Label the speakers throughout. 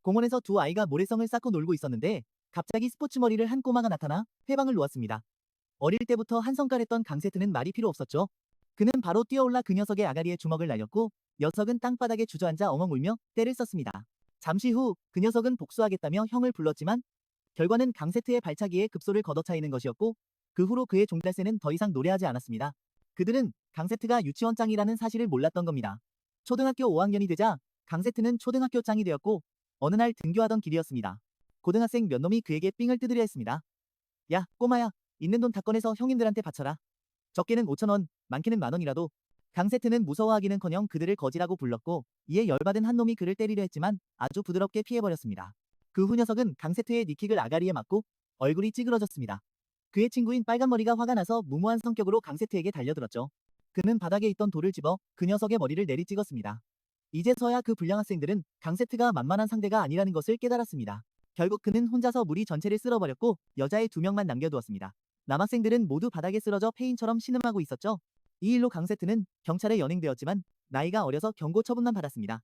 Speaker 1: 공원에서 두 아이가 모래성을 쌓고 놀고 있었는데 갑자기 스포츠 머리를 한 꼬마가 나타나 회방을 놓았습니다. 어릴 때부터 한성깔했던 강세트는 말이 필요 없었죠. 그는 바로 뛰어올라 그 녀석의 아가리에 주먹을 날렸고 녀석은 땅바닥에 주저앉아 엉엉 울며 떼를 썼습니다. 잠시 후 그 녀석은 복수하겠다며 형을 불렀지만 결과는 강세트의 발차기에 급소를 걷어차이는 것이었고 그 후로 그의 종달새는 더 이상 노래하지 않았습니다. 그들은 강세트가 유치원 짱이라는 사실을 몰랐던 겁니다. 초등학교 5학년이 되자 강세트는 초등학교 짱이 되었고 어느 날 등교하던 길이었습니다. 고등학생 몇 놈이 그에게 삥을 뜯으려 했습니다. 야, 꼬마야, 있는 돈 다 꺼내서 형님들한테 바쳐라. 적게는 5,000원, 많게는 10,000원이라도. 강세트는 무서워하기는커녕 그들을 거지라고 불렀고 이에 열받은 한 놈이 그를 때리려 했지만 아주 부드럽게 피해버렸습니다. 그 후 녀석은 강세트의 니킥을 아가리에 맞고 얼굴이 찌그러졌습니다. 그의 친구인 빨간머리가 화가 나서 무모한 성격으로 강세트에게 달려들었죠. 그는 바닥에 있던 돌을 집어 그 녀석의 머리를 내리찍었습니다. 이제서야 그 불량 학생들은 강세트가 만만한 상대가 아니라는 것을 깨달았습니다. 결국 그는 혼자서 무리 전체를 쓸어버렸고 여자애 2명만 남겨두었습니다. 남학생들은 모두 바닥에 쓰러져 폐인처럼 신음하고 있었죠. 이 일로 강세트는 경찰에 연행되었지만 나이가 어려서 경고 처분만 받았습니다.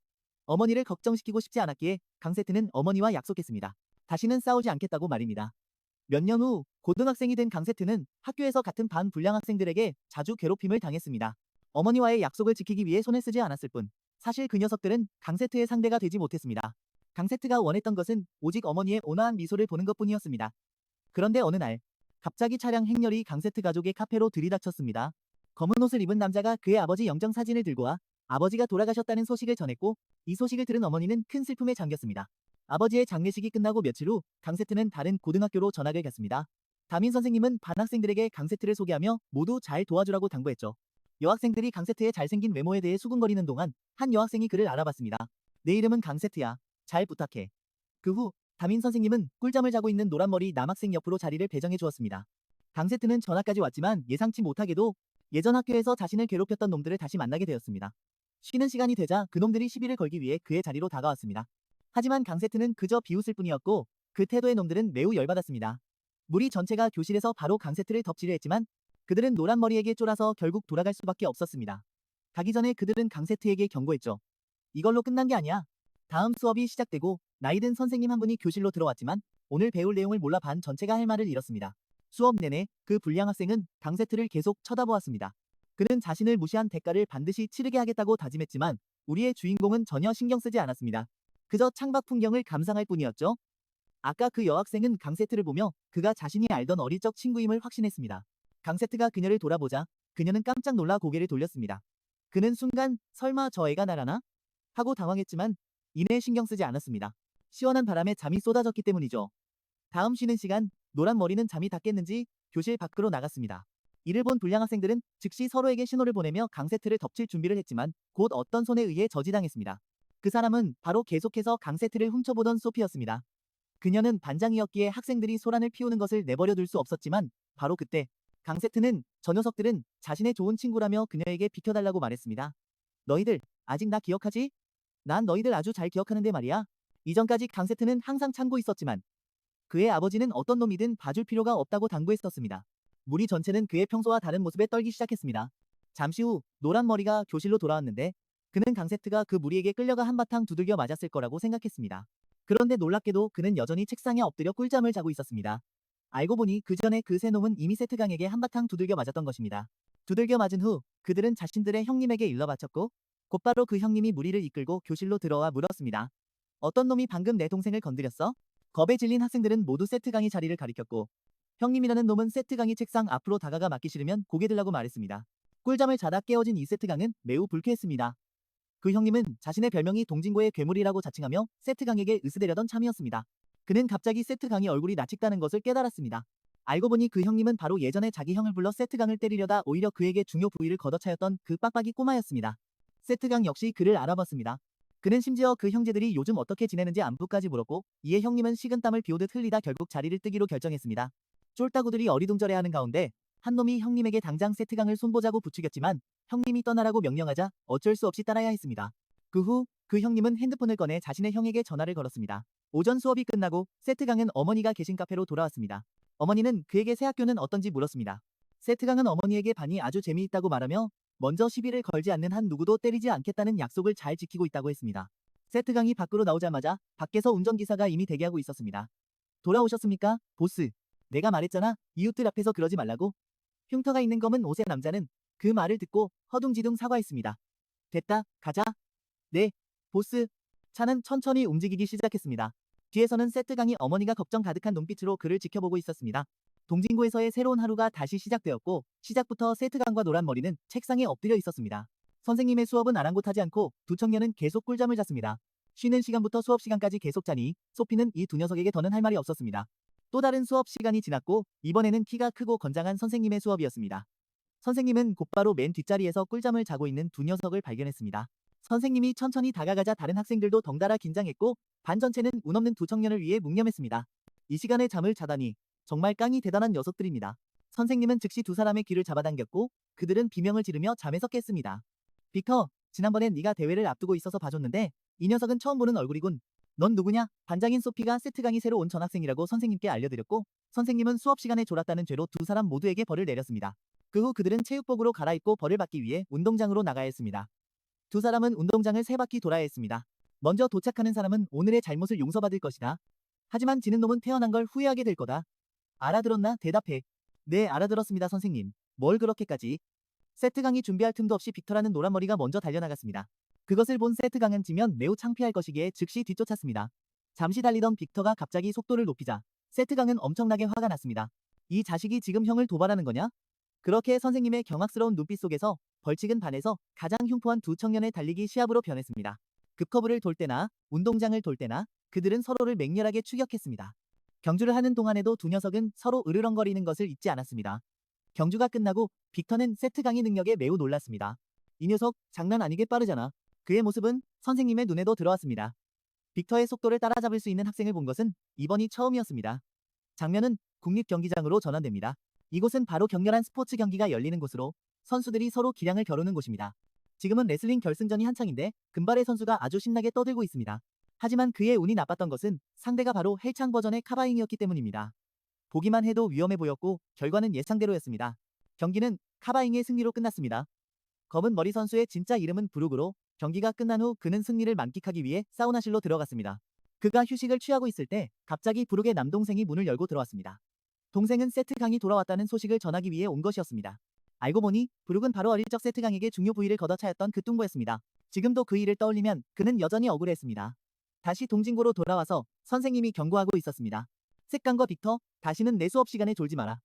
Speaker 1: 어머니를 걱정시키고 싶지 않았기에 강세트는 어머니와 약속했습니다. 다시는 싸우지 않겠다고 말입니다. 몇 년 후 고등학생이 된 강세트는 학교에서 같은 반 불량 학생들에게 자주 괴롭힘을 당했습니다. 어머니와의 약속을 지키기 위해 손을 쓰지 않았을 뿐 사실 그 녀석들은 강세트의 상대가 되지 못했습니다. 강세트가 원했던 것은 오직 어머니의 온화한 미소를 보는 것뿐이었습니다. 그런데 어느 날 갑자기 차량 행렬이 강세트 가족의 카페로 들이닥쳤습니다. 검은 옷을 입은 남자가 그의 아버지 영정사진을 들고 와 아버지가 돌아가셨다는 소식을 전했고 이 소식을 들은 어머니는 큰 슬픔에 잠겼습니다. 아버지의 장례식이 끝나고 며칠 후 강세트는 다른 고등학교로 전학을 갔습니다. 담임 선생님은 반 학생들에게 강세트를 소개하며 모두 잘 도와주라고 당부했죠. 여학생들이 강세트의 잘생긴 외모에 대해 수군거리는 동안 한 여학생이 그를 알아봤습니다. 내 이름은 강세트야. 잘 부탁해. 그 후 담임 선생님은 꿀잠을 자고 있는 노란머리 남학생 옆으로 자리를 배정해 주었습니다. 강세트는 전학까지 왔지만 예상치 못하게도 예전 학교에서 자신을 괴롭혔던 놈들을 다시 만나게 되었습니다. 쉬는 시간이 되자 그놈들이 시비를 걸기 위해 그의 자리로 다가왔습니다. 하지만 강세트는 그저 비웃을 뿐이었고 그 태도의 놈들은 매우 열받았습니다. 무리 전체가 교실에서 바로 강세트를 덮치려 했지만 그들은 노란머리에게 쫄아서 결국 돌아갈 수밖에 없었습니다. 가기 전에 그들은 강세트에게 경고했죠. 이걸로 끝난 게 아니야. 다음 수업이 시작되고 나이든 선생님 한 분이 교실로 들어왔지만 오늘 배울 내용을 몰라 반 전체가 할 말을 잃었습니다. 수업 내내 그 불량 학생은 강세트를 계속 쳐다보았습니다. 그는 자신을 무시한 대가를 반드시 치르게 하겠다고 다짐했지만 우리의 주인공은 전혀 신경 쓰지 않았습니다. 그저 창밖 풍경을 감상할 뿐이었죠. 아까 그 여학생은 강세트를 보며 그가 자신이 알던 어릴 적 친구임을 확신했습니다. 강세트가 그녀를 돌아보자 그녀는 깜짝 놀라 고개를 돌렸습니다. 그는 순간 설마 저 애가 나라나? 하고 당황했지만 이내 신경 쓰지 않았습니다. 시원한 바람에 잠이 쏟아졌기 때문이죠. 다음 쉬는 시간 노란 머리는 잠이 다 깼는지 교실 밖으로 나갔습니다. 이를 본 불량 학생들은 즉시 서로에게 신호를 보내며 강세트를 덮칠 준비를 했지만 곧 어떤 손에 의해 저지당했습니다. 그 사람은 바로 계속해서 강세트를 훔쳐보던 소피였습니다. 그녀는 반장이었기에 학생들이 소란을 피우는 것을 내버려 둘 수 없었지만 바로 그때 강세트는 저 녀석들은 자신의 좋은 친구라며 그녀에게 비켜달라고 말했습니다. 너희들 아직 나 기억하지? 난 너희들 아주 잘 기억하는데 말이야. 이전까지 강세트는 항상 참고 있었지만 그의 아버지는 어떤 놈이든 봐줄 필요가 없다고 당부했었습니다. 무리 전체는 그의 평소와 다른 모습에 떨기 시작했습니다. 잠시 후 노란 머리가 교실로 돌아왔는데 그는 강세트가 그 무리에게 끌려가 한바탕 두들겨 맞았을 거라고 생각했습니다. 그런데 놀랍게도 그는 여전히 책상에 엎드려 꿀잠을 자고 있었습니다. 알고 보니 그 전에 그 세 놈은 이미 세트강에게 한바탕 두들겨 맞았던 것입니다. 두들겨 맞은 후 그들은 자신들의 형님에게 일러 바쳤고 곧바로 그 형님이 무리를 이끌고 교실로 들어와 물었습니다. 어떤 놈이 방금 내 동생을 건드렸어? 겁에 질린 학생들은 모두 세트강이 자리를 가리켰고 형님이라는 놈은 세트강이 책상 앞으로 다가가 맞기 싫으면 고개 들라고 말했습니다. 꿀잠을 자다 깨어진 이 세트강은 매우 불쾌했습니다. 그 형님은 자신의 별명이 동진고의 괴물이라고 자칭하며 세트강에게 으스대려던 참이었습니다. 그는 갑자기 세트강이 얼굴이 낯익다는 것을 깨달았습니다. 알고 보니 그 형님은 바로 예전에 자기 형을 불러 세트강을 때리려다 오히려 그에게 중요 부위를 걷어차였던 그 빡빡이 꼬마였습니다. 세트강 역시 그를 알아봤습니다. 그는 심지어 그 형제들이 요즘 어떻게 지내는지 안부까지 물었고 이에 형님은 식은땀을 비오듯 흘리다 결국 자리를 뜨기로 결정했습니다. 쫄따구들이 어리둥절해하는 가운데 한 놈이 형님에게 당장 세트강을 손보자고 부추겼지만 형님이 떠나라고 명령하자 어쩔 수 없이 따라야 했습니다. 그 후 그 형님은 핸드폰을 꺼내 자신의 형에게 전화를 걸었습니다. 오전 수업이 끝나고 세트강은 어머니가 계신 카페로 돌아왔습니다. 어머니는 그에게 새 학교는 어떤지 물었습니다. 세트강은 어머니에게 반이 아주 재미있다고 말하며 먼저 시비를 걸지 않는 한 누구도 때리지 않겠다는 약속을 잘 지키고 있다고 했습니다. 세트강이 밖으로 나오자마자 밖에서 운전기사가 이미 대기하고 있었습니다. 돌아오셨습니까, 보스? 내가 말했잖아, 이웃들 앞에서 그러지 말라고. 흉터가 있는 검은 옷의 남자는 그 말을 듣고 허둥지둥 사과했습니다. 됐다, 가자. 네, 보스. 차는 천천히 움직이기 시작했습니다. 뒤에서는 세트강이 어머니가 걱정 가득한 눈빛으로 그를 지켜보고 있었습니다. 동진구에서의 새로운 하루가 다시 시작되었고 시작부터 세트강과 노란 머리는 책상에 엎드려 있었습니다. 선생님의 수업은 아랑곳하지 않고 두 청년은 계속 꿀잠을 잤습니다. 쉬는 시간부터 수업 시간까지 계속 자니 소피는 이 두 녀석에게 더는 할 말이 없었습니다. 또 다른 수업 시간이 지났고 이번에는 키가 크고 건장한 선생님의 수업이었습니다. 선생님은 곧바로 맨 뒷자리에서 꿀잠을 자고 있는 두 녀석을 발견했습니다. 선생님이 천천히 다가가자 다른 학생들도 덩달아 긴장했고 반 전체는 운 없는 두 청년을 위해 묵념했습니다. 이 시간에 잠을 자다니 정말 깡이 대단한 녀석들입니다. 선생님은 즉시 두 사람의 귀를 잡아당겼고 그들은 비명을 지르며 잠에서 깼습니다. 빅터, 지난번엔 네가 대회를 앞두고 있어서 봐줬는데 이 녀석은 처음 보는 얼굴이군. 넌 누구냐? 반장인 소피가 세트강이 새로 온 전학생이라고 선생님께 알려드렸고 선생님은 수업 시간에 졸았다는 죄로 두 사람 모두에게 벌을 내렸습니다. 그 후 그들은 체육복으로 갈아입고 벌을 받기 위해 운동장으로 나가야 했습니다. 두 사람은 운동장을 세 바퀴 돌아야 했습니다. 먼저 도착하는 사람은 오늘의 잘못을 용서받을 것이다. 하지만 지는 놈은 태어난 걸 후회하게 될 거다. 알아들었나? 대답해. 네, 알아들었습니다, 선생님. 뭘 그렇게까지? 세트강이 준비할 틈도 없이 빅터라는 노란머리가 먼저 달려나갔습니다. 그것을 본 세트강은 지면 매우 창피할 것이기에 즉시 뒤쫓았습니다. 잠시 달리던 빅터가 갑자기 속도를 높이자 세트강은 엄청나게 화가 났습니다. 이 자식이 지금 형을 도발하는 거냐? 그렇게 선생님의 경악스러운 눈빛 속에서 벌칙은 반해서 가장 흉포한 두 청년의 달리기 시합으로 변했습니다. 급커브를 돌 때나 운동장을 돌 때나 그들은 서로를 맹렬하게 추격했습니다. 경주를 하는 동안에도 두 녀석은 서로 으르렁거리는 것을 잊지 않았습니다. 경주가 끝나고 빅터는 세트강의 능력에 매우 놀랐습니다. 이 녀석 장난 아니게 빠르잖아. 그의 모습은 선생님의 눈에도 들어왔습니다. 빅터의 속도를 따라잡을 수 있는 학생을 본 것은 이번이 처음이었습니다. 장면은 국립경기장으로 전환됩니다. 이곳은 바로 격렬한 스포츠 경기가 열리는 곳으로 선수들이 서로 기량을 겨루는 곳입니다. 지금은 레슬링 결승전이 한창인데 금발의 선수가 아주 신나게 떠들고 있습니다. 하지만 그의 운이 나빴던 것은 상대가 바로 헬창 버전의 카바잉이었기 때문입니다. 보기만 해도 위험해 보였고 결과는 예상대로였습니다. 경기는 카바잉의 승리로 끝났습니다. 검은 머리 선수의 진짜 이름은 브룩으로 경기가 끝난 후 그는 승리를 만끽하기 위해 사우나실로 들어갔습니다. 그가 휴식을 취하고 있을 때 갑자기 브룩의 남동생이 문을 열고 들어왔습니다. 동생은 세트강이 돌아왔다는 소식을 전하기 위해 온 것이었습니다. 알고 보니 브룩은 바로 어릴 적 세트강에게 중요 부위를 걷어차였던 그 뚱보였습니다. 지금도 그 일을 떠올리면 그는 여전히 억울했습니다. 다시 동진고로 돌아와서 선생님이 경고하고 있었습니다. 색강과 빅터, 다시는 내 수업 시간에 졸지 마라.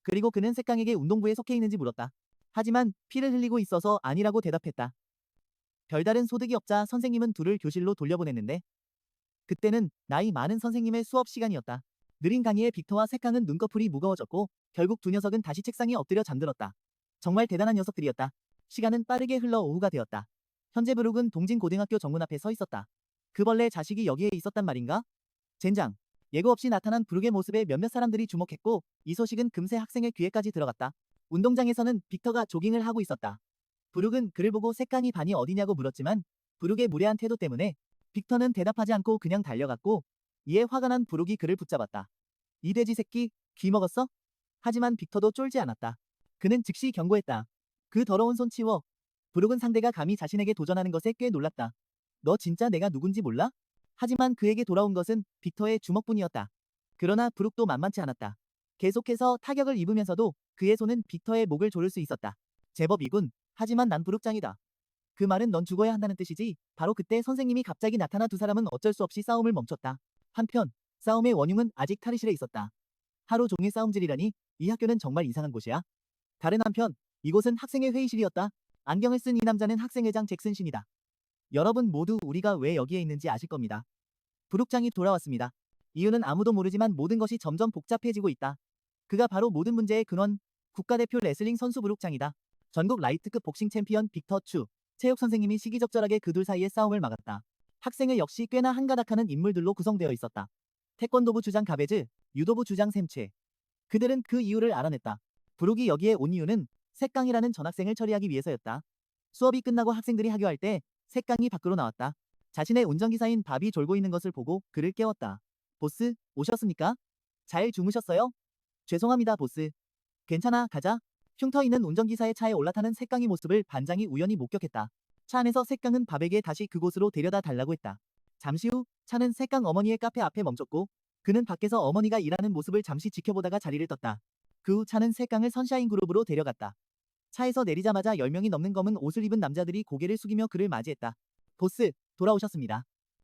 Speaker 1: 그리고 그는 색강에게 운동부에 속해 있는지 물었다. 하지만 피를 흘리고 있어서 아니라고 대답했다. 별다른 소득이 없자 선생님은 둘을 교실로 돌려보냈는데 그때는 나이 많은 선생님의 수업 시간이었다. 느린 강의에 빅터와 색강은 눈꺼풀이 무거워졌고 결국 두 녀석은 다시 책상에 엎드려 잠들었다. 정말 대단한 녀석들이었다. 시간은 빠르게 흘러 오후가 되었다. 현재 브룩은 동진고등학교 정문 앞에 서 있었다. 그 벌레 자식이 여기에 있었단 말인가? 젠장. 예고 없이 나타난 브룩의 모습에 몇몇 사람들이 주목했고 이 소식은 금세 학생의 귀에까지 들어갔다. 운동장에서는 빅터가 조깅을 하고 있었다. 브룩은 그를 보고 색강이 반이 어디냐고 물었지만 브룩의 무례한 태도 때문에 빅터는 대답하지 않고 그냥 달려갔고 이에 화가 난 브룩이 그를 붙잡았다. 이 돼지 새끼, 귀 먹었어? 하지만 빅터도 쫄지 않았다. 그는 즉시 경고했다. 그 더러운 손 치워. 브룩은 상대가 감히 자신에게 도전하는 것에 꽤 놀랐다. 너 진짜 내가 누군지 몰라? 하지만 그에게 돌아온 것은 빅터의 주먹뿐이었다. 그러나 브룩도 만만치 않았다. 계속해서 타격을 입으면서도 그의 손은 빅터의 목을 조를 수 있었다. 제법이군. 하지만 난 브룩장이다. 그 말은 넌 죽어야 한다는 뜻이지. 바로 그때 선생님이 갑자기 나타나 두 사람은 어쩔 수 없이 싸움을 멈췄다. 한편 싸움의 원흉은 아직 탈의실에 있었다. 하루 종일 싸움질이라니 이 학교는 정말 이상한 곳이야. 다른 한편 이곳은 학생의 회의실이었다. 안경을 쓴 이 남자는 학생회장 잭슨 신이다. 여러분 모두 우리가 왜 여기에 있는지 아실 겁니다. 브룩장이 돌아왔습니다. 이유는 아무도 모르지만 모든 것이 점점 복잡해지고 있다. 그가 바로 모든 문제의 근원, 국가대표 레슬링 선수 브룩장이다. 전국 라이트급 복싱 챔피언 빅터 추, 체육 선생님이 시기적절하게 그 둘 사이의 싸움을 막았다. 학생회 역시 꽤나 한가닥하는 인물들로 구성되어 있었다. 태권도부 주장 가베즈, 유도부 주장 샘채. 그들은 그 이유를 알아냈다. 브룩이 여기에 온 이유는 색강이라는 전학생을 처리하기 위해서였다. 수업이 끝나고 학생들이 하교할 때 색강이 밖으로 나왔다. 자신의 운전기사인 밥이 졸고 있는 것을 보고 그를 깨웠다. 보스, 오셨습니까? 잘 주무셨어요? 죄송합니다, 보스. 괜찮아, 가자. 흉터 있는 운전기사의 차에 올라타는 색강의 모습을 반장이 우연히 목격했다. 차 안에서 색강은 밥에게 다시 그곳으로 데려다 달라고 했다. 잠시 후 차는 색강 어머니의 카페 앞에 멈췄고 그는 밖에서 어머니가 일하는 모습을 잠시 지켜보다가 자리를 떴다. 그 후 차는 색강을 선샤인 그룹으로 데려갔다. 차에서 내리자마자 10명이 넘는 검은 옷을 입은 남자들이 고개를 숙이며 그를 맞이했다. 보스, 돌아오셨습니다.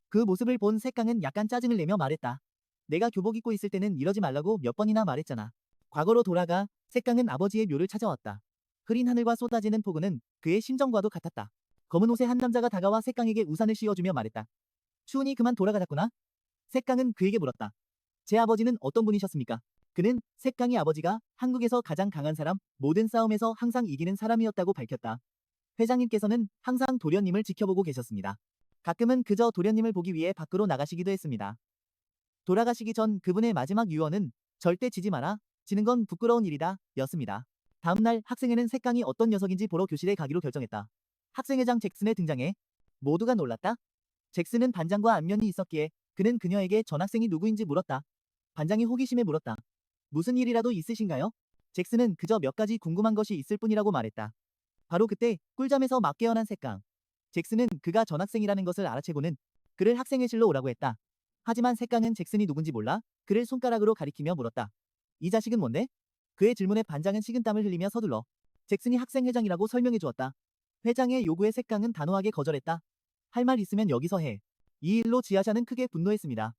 Speaker 1: 그 모습을 본 색강은 약간 짜증을 내며 말했다. 내가 교복 입고 있을 때는 이러지 말라고 몇 번이나 말했잖아. 과거로 돌아가 색강은 아버지의 묘를 찾아왔다. 흐린 하늘과 쏟아지는 폭우는 그의 심정과도 같았다. 검은 옷의 한 남자가 다가와 색강에게 우산을 씌워주며 말했다. 추우니 그만 돌아가자꾸나? 색강은 그에게 물었다. 제 아버지는 어떤 분이셨습니까? 그는 색강의 아버지가 한국에서 가장 강한 사람, 모든 싸움에서 항상 이기는 사람이었다고 밝혔다. 회장님께서는 항상 도련님을 지켜보고 계셨습니다. 가끔은 그저 도련님을 보기 위해 밖으로 나가시기도 했습니다. 돌아가시기 전 그분의 마지막 유언은 절대 지지 마라, 지는 건 부끄러운 일이다, 였습니다. 다음날 학생회는 색강이 어떤 녀석인지 보러 교실에 가기로 결정했다. 학생회장 잭슨의 등장에 모두가 놀랐다. 잭슨은 반장과 안면이 있었기에 그는 그녀에게 전학생이 누구인지 물었다. 반장이 호기심에 물었다. 무슨 일이라도 있으신가요? 잭슨은 그저 몇 가지 궁금한 것이 있을 뿐이라고 말했다. 바로 그때 꿀잠에서 막 깨어난 색강. 잭슨은 그가 전학생이라는 것을 알아채고는 그를 학생회실로 오라고 했다. 하지만 색강은 잭슨이 누군지 몰라 그를 손가락으로 가리키며 물었다. 이 자식은 뭔데? 그의 질문에 반장은 식은땀을 흘리며 서둘러 잭슨이 학생회장이라고 설명해 주었다. 회장의 요구에 색강은 단호하게 거절했다. 할 말 있으면 여기서 해. 이 일로 지아샤는 크게 분노했습니다.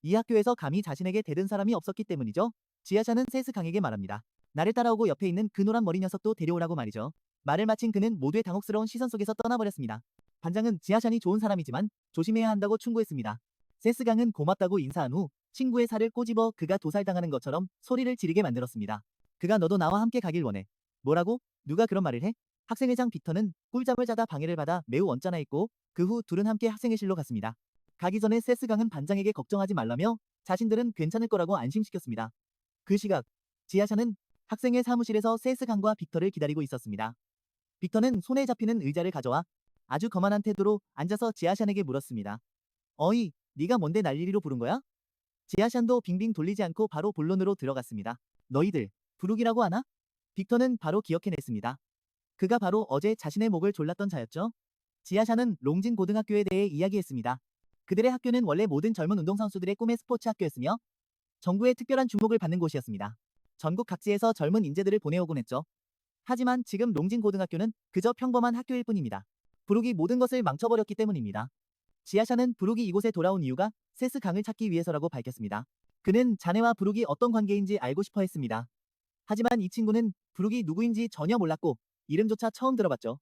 Speaker 1: 이 학교에서 감히 자신에게 대든 사람이 없었기 때문이죠. 지아샤는 세스강에게 말합니다. 나를 따라오고 옆에 있는 그 노란 머리 녀석도 데려오라고 말이죠. 말을 마친 그는 모두의 당혹스러운 시선 속에서 떠나버렸습니다. 반장은 지아샨이 좋은 사람이지만 조심해야 한다고 충고했습니다. 세스강은 고맙다고 인사한 후 친구의 살을 꼬집어 그가 도살당하는 것처럼 소리를 지르게 만들었습니다. 그가 너도 나와 함께 가길 원해. 뭐라고? 누가 그런 말을 해? 학생회장 빅터는 꿀잠을 자다 방해를 받아 매우 언짢아했고 그 후 둘은 함께 학생회실로 갔습니다. 가기 전에 세스강은 반장에게 걱정하지 말라며 자신들은 괜찮을 거라고 안심시켰습니다. 그 시각 지아샤는 학생회 사무실에서 세스강과 빅터를 기다리고 있었습니다. 빅터는 손에 잡히는 의자를 가져와 아주 거만한 태도로 앉아서 지아샨에게 물었습니다. 어이, 네가 뭔데 날 이리로 부른 거야? 지아샨도 빙빙 돌리지 않고 바로 본론으로 들어갔습니다. 너희들 부르기라고 하나? 빅터는 바로 기억해냈습니다. 그가 바로 어제 자신의 목을 졸랐던 자였죠. 지아샤는 롱진 고등학교에 대해 이야기했습니다. 그들의 학교는 원래 모든 젊은 운동선수들의 꿈의 스포츠 학교였으며 정부의 특별한 주목을 받는 곳이었습니다. 전국 각지에서 젊은 인재들을 보내오곤 했죠. 하지만 지금 롱진 고등학교는 그저 평범한 학교일 뿐입니다. 부룩이 모든 것을 망쳐버렸기 때문입니다. 지아샤는 부룩이 이곳에 돌아온 이유가 세스 강을 찾기 위해서라고 밝혔습니다. 그는 자네와 부룩이 어떤 관계인지 알고 싶어 했습니다. 하지만 이 친구는 부룩이 누구인지 전혀 몰랐고 이름조차 처음 들어봤죠.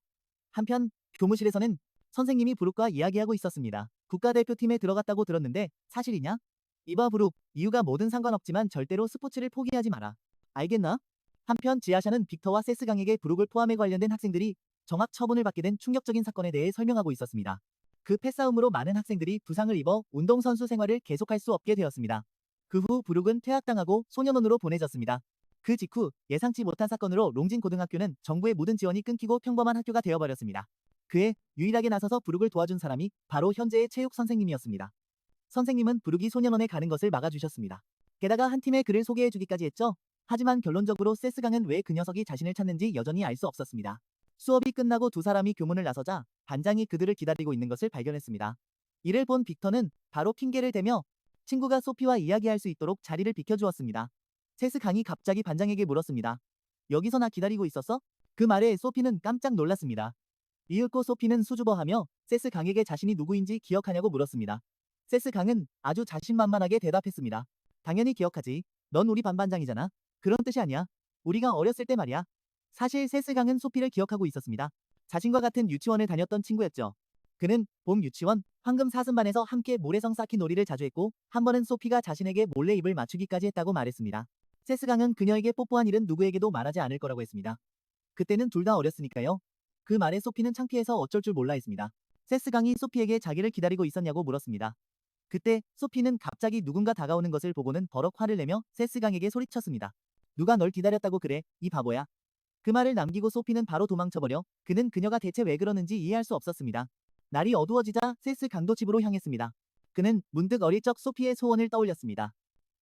Speaker 1: 한편 교무실에서는 선생님이 부룩과 이야기하고 있었습니다. 국가대표팀에 들어갔다고 들었는데 사실이냐? 이봐 부룩, 이유가 뭐든 상관없지만 절대로 스포츠를 포기하지 마라. 알겠나? 한편 지아샤는 빅터와 세스강에게 부룩을 포함해 관련된 학생들이 정학 처분을 받게 된 충격적인 사건에 대해 설명하고 있었습니다. 그 패싸움으로 많은 학생들이 부상을 입어 운동선수 생활을 계속할 수 없게 되었습니다. 그 후 부룩은 퇴학당하고 소년원으로 보내졌습니다. 그 직후 예상치 못한 사건으로 롱진 고등학교는 정부의 모든 지원이 끊기고 평범한 학교가 되어버렸습니다. 그에 유일하게 나서서 부룩을 도와준 사람이 바로 현재의 체육 선생님이었습니다. 선생님은 부룩이 소년원에 가는 것을 막아주셨습니다. 게다가 한 팀에 그를 소개해주기까지 했죠. 하지만 결론적으로 세스강은 왜 그 녀석이 자신을 찾는지 여전히 알 수 없었습니다. 수업이 끝나고 두 사람이 교문을 나서자 반장이 그들을 기다리고 있는 것을 발견했습니다. 이를 본 빅터는 바로 핑계를 대며 친구가 소피와 이야기할 수 있도록 자리를 비켜주었습니다. 세스강이 갑자기 반장에게 물었습니다. 여기서 나 기다리고 있었어? 그 말에 소피는 깜짝 놀랐습니다. 이윽고 소피는 수줍어하며 세스강에게 자신이 누구인지 기억하냐고 물었습니다. 세스강은 아주 자신만만하게 대답했습니다. 당연히 기억하지. 넌 우리 반 반장이잖아. 그런 뜻이 아니야. 우리가 어렸을 때 말이야. 사실 세스강은 소피를 기억하고 있었습니다. 자신과 같은 유치원을 다녔던 친구였죠. 그는 봄 유치원 황금 사슴반에서 함께 모래성 쌓기 놀이를 자주 했고 한 번은 소피가 자신에게 몰래 입을 맞추기까지 했다고 말했습니다. 세스강은 그녀에게 뽀뽀한 일은 누구에게도 말하지 않을 거라고 했습니다. 그때는 둘 다 어렸으니까요. 그 말에 소피는 창피해서 어쩔 줄 몰라 했습니다. 세스강이 소피에게 자기를 기다리고 있었냐고 물었습니다. 그때 소피는 갑자기 누군가 다가오는 것을 보고는 버럭 화를 내며 세스강에게 소리쳤습니다. 누가 널 기다렸다고 그래, 이 바보야. 그 말을 남기고 소피는 바로 도망쳐버려 그는 그녀가 대체 왜 그러는지 이해할 수 없었습니다. 날이 어두워지자 세스강도 집으로 향했습니다. 그는 문득 어릴 적 소피의 소원을 떠올렸습니다.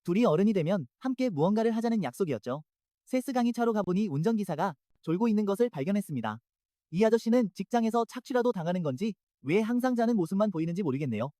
Speaker 1: 둘이 어른이 되면 함께 무언가를 하자는 약속이었죠. 세스강이 차로 가보니 운전기사가 졸고 있는 것을 발견했습니다. 이 아저씨는 직장에서 착취라도 당하는 건지 왜 항상 자는 모습만 보이는지 모르겠네요.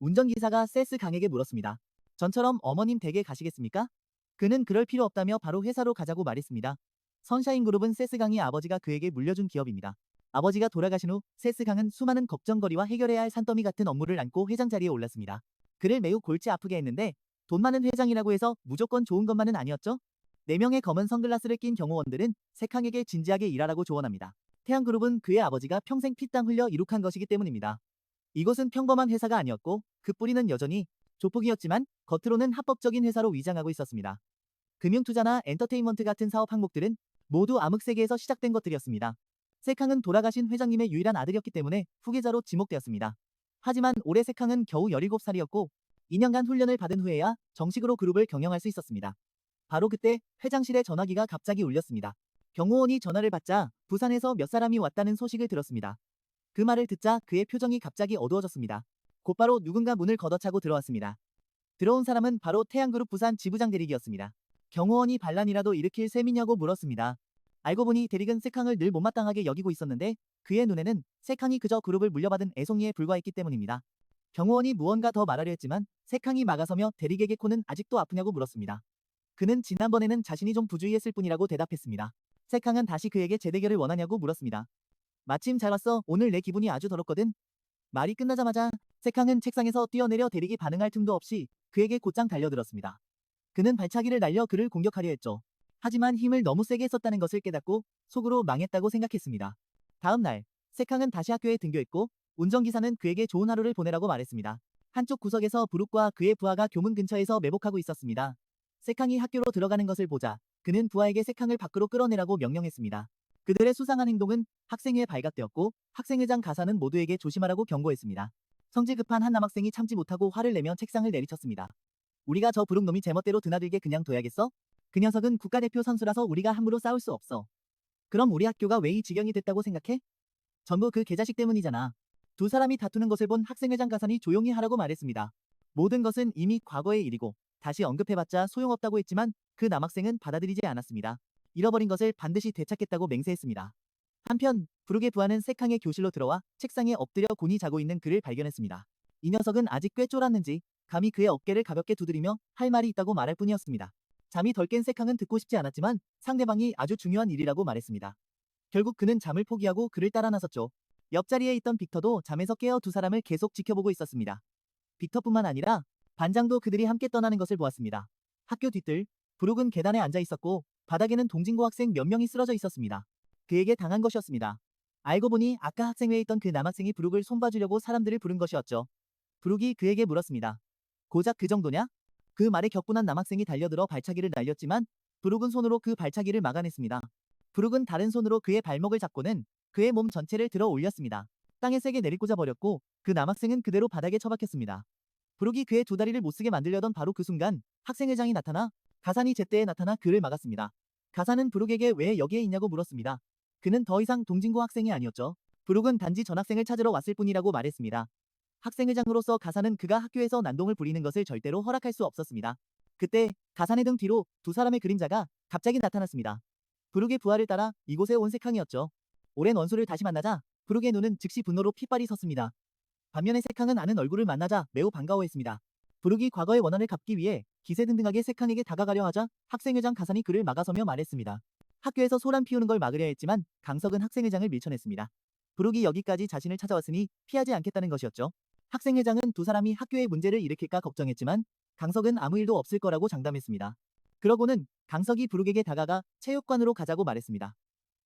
Speaker 1: 운전기사가 세스 강에게 물었습니다. 전처럼 어머님 댁에 가시겠습니까? 그는 그럴 필요 없다며 바로 회사로 가자고 말했습니다. 선샤인 그룹은 세스 강이 아버지가 그에게 물려준 기업입니다. 아버지가 돌아가신 후 세스 강은 수많은 걱정거리와 해결해야 할 산더미 같은 업무를 안고 회장 자리에 올랐습니다. 그를 매우 골치 아프게 했는데 돈 많은 회장이라고 해서 무조건 좋은 것만은 아니었죠? 4명의 검은 선글라스를 낀 경호원들은 세캉에게 진지하게 일하라고 조언합니다. 태양그룹은 그의 아버지가 평생 피땀 흘려 이룩한 것이기 때문입니다. 이곳은 평범한 회사가 아니었고 그 뿌리는 여전히 조폭이었지만 겉으로는 합법적인 회사로 위장하고 있었습니다. 금융투자나 엔터테인먼트 같은 사업 항목들은 모두 암흑세계에서 시작된 것들이었습니다. 세캉은 돌아가신 회장님의 유일한 아들이었기 때문에 후계자로 지목되었습니다. 하지만 올해 세캉은 겨우 17살이었고 2년간 훈련을 받은 후에야 정식으로 그룹을 경영할 수 있었습니다. 바로 그때 회장실의 전화기가 갑자기 울렸습니다. 경호원이 전화를 받자 부산에서 몇 사람이 왔다는 소식을 들었습니다. 그 말을 듣자 그의 표정이 갑자기 어두워졌습니다. 곧바로 누군가 문을 걷어차고 들어왔습니다. 들어온 사람은 바로 태양그룹 부산 지부장 대리기였습니다. 경호원이 반란이라도 일으킬 셈이냐고 물었습니다. 알고 보니 대리는 세캉을 늘 못마땅하게 여기고 있었는데 그의 눈에는 세캉이 그저 그룹을 물려받은 애송이에 불과했기 때문입니다. 경호원이 무언가 더 말하려 했지만 세캉이 막아서며 대리객의 코는 아직도 아프냐고 물었습니다. 그는 지난번에는 자신이 좀 부주의했을 뿐이라고 대답했습니다. 세캉은 다시 그에게 재대결을 원하냐고 물었습니다. 마침 잘 왔어. 오늘 내 기분이 아주 더럽거든. 말이 끝나자마자 세캉은 책상에서 뛰어내려 대리기 반응할 틈도 없이 그에게 곧장 달려들었습니다. 그는 발차기를 날려 그를 공격하려 했죠. 하지만 힘을 너무 세게 썼다는 것을 깨닫고 속으로 망했다고 생각했습니다. 다음 날 세캉은 다시 학교에 등교했고 운전기사는 그에게 좋은 하루를 보내라고 말했습니다. 한쪽 구석에서 부룩과 그의 부하가 교문 근처에서 매복하고 있었습니다. 세캉이 학교로 들어가는 것을 보자 그는 부하에게 세캉을 밖으로 끌어내라고 명령했습니다. 그들의 수상한 행동은 학생회에 발각되었고 학생회장 가사는 모두에게 조심하라고 경고했습니다. 성질 급한 한 남학생이 참지 못하고 화를 내며 책상을 내리쳤습니다. 우리가 저 부룩 놈이 제멋대로 드나들게 그냥 둬야겠어? 그 녀석은 국가대표 선수라서 우리가 함부로 싸울 수 없어. 그럼 우리 학교가 왜 이 지경이 됐다고 생각해? 전부 그 개자식 때문이잖아. 두 사람이 다투는 것을 본 학생회장 가산이 조용히 하라고 말했습니다. 모든 것은 이미 과거의 일이고 다시 언급해봤자 소용없다고 했지만 그 남학생은 받아들이지 않았습니다. 잃어버린 것을 반드시 되찾겠다고 맹세했습니다. 한편 부룩의 부하는 세캉의 교실로 들어와 책상에 엎드려 곤히 자고 있는 그를 발견했습니다. 이 녀석은 아직 꽤 쫄았는지 감히 그의 어깨를 가볍게 두드리며 할 말이 있다고 말할 뿐이었습니다. 잠이 덜 깬 세캉은 듣고 싶지 않았지만 상대방이 아주 중요한 일이라고 말했습니다. 결국 그는 잠을 포기하고 그를 따라 나섰죠. 옆자리에 있던 빅터도 잠에서 깨어 두 사람을 계속 지켜보고 있었습니다. 빅터뿐만 아니라 반장도 그들이 함께 떠나는 것을 보았습니다. 학교 뒤뜰 부룩은 계단에 앉아 있었고 바닥에는 동진고 학생 몇 명이 쓰러져 있었습니다. 그에게 당한 것이었습니다. 알고 보니 아까 학생회에 있던 그 남학생이 부룩을 손봐주려고 사람들을 부른 것이었죠. 부룩이 그에게 물었습니다. 고작 그 정도냐? 그 말에 격분한 남학생이 달려들어 발차기를 날렸지만 부룩은 손으로 그 발차기를 막아냈습니다. 부룩은 다른 손으로 그의 발목을 잡고는 그의 몸 전체를 들어 올렸습니다. 땅에 세게 내리꽂아 버렸고 그 남학생은 그대로 바닥에 처박혔습니다. 부룩이 그의 두 다리를 못쓰게 만들려던 바로 그 순간 학생회장이 나타나 가산이 제때에 나타나 그를 막았습니다. 가산은 부룩에게 왜 여기에 있냐고 물었습니다. 그는 더 이상 동진고 학생이 아니었죠. 부룩은 단지 전 학생을 찾으러 왔을 뿐이라고 말했습니다. 학생회장으로서 가산은 그가 학교에서 난동을 부리는 것을 절대로 허락할 수 없었습니다. 그때 가산의 등 뒤로 두 사람의 그림자가 갑자기 나타났습니다. 부룩의 부하를 따라 이곳에 온 세캉이었죠. 오랜 원수를 다시 만나자 부룩의 눈은 즉시 분노로 핏발이 섰습니다. 반면에 세캉은 아는 얼굴을 만나자 매우 반가워했습니다. 부룩이 과거의 원한을 갚기 위해 기세등등하게 세캉에게 다가가려 하자 학생회장 가산이 그를 막아서며 말했습니다. 학교에서 소란 피우는 걸 막으려 했지만 강석은 학생회장을 밀쳐냈습니다. 부룩이 여기까지 자신을 찾아왔으니 피하지 않겠다는 것이었죠. 학생회장은 두 사람이 학교에 문제를 일으킬까 걱정했지만 강석은 아무 일도 없을 거라고 장담했습니다. 그러고는 강석이 부룩에게 다가가 체육관으로 가자고 말했습니다.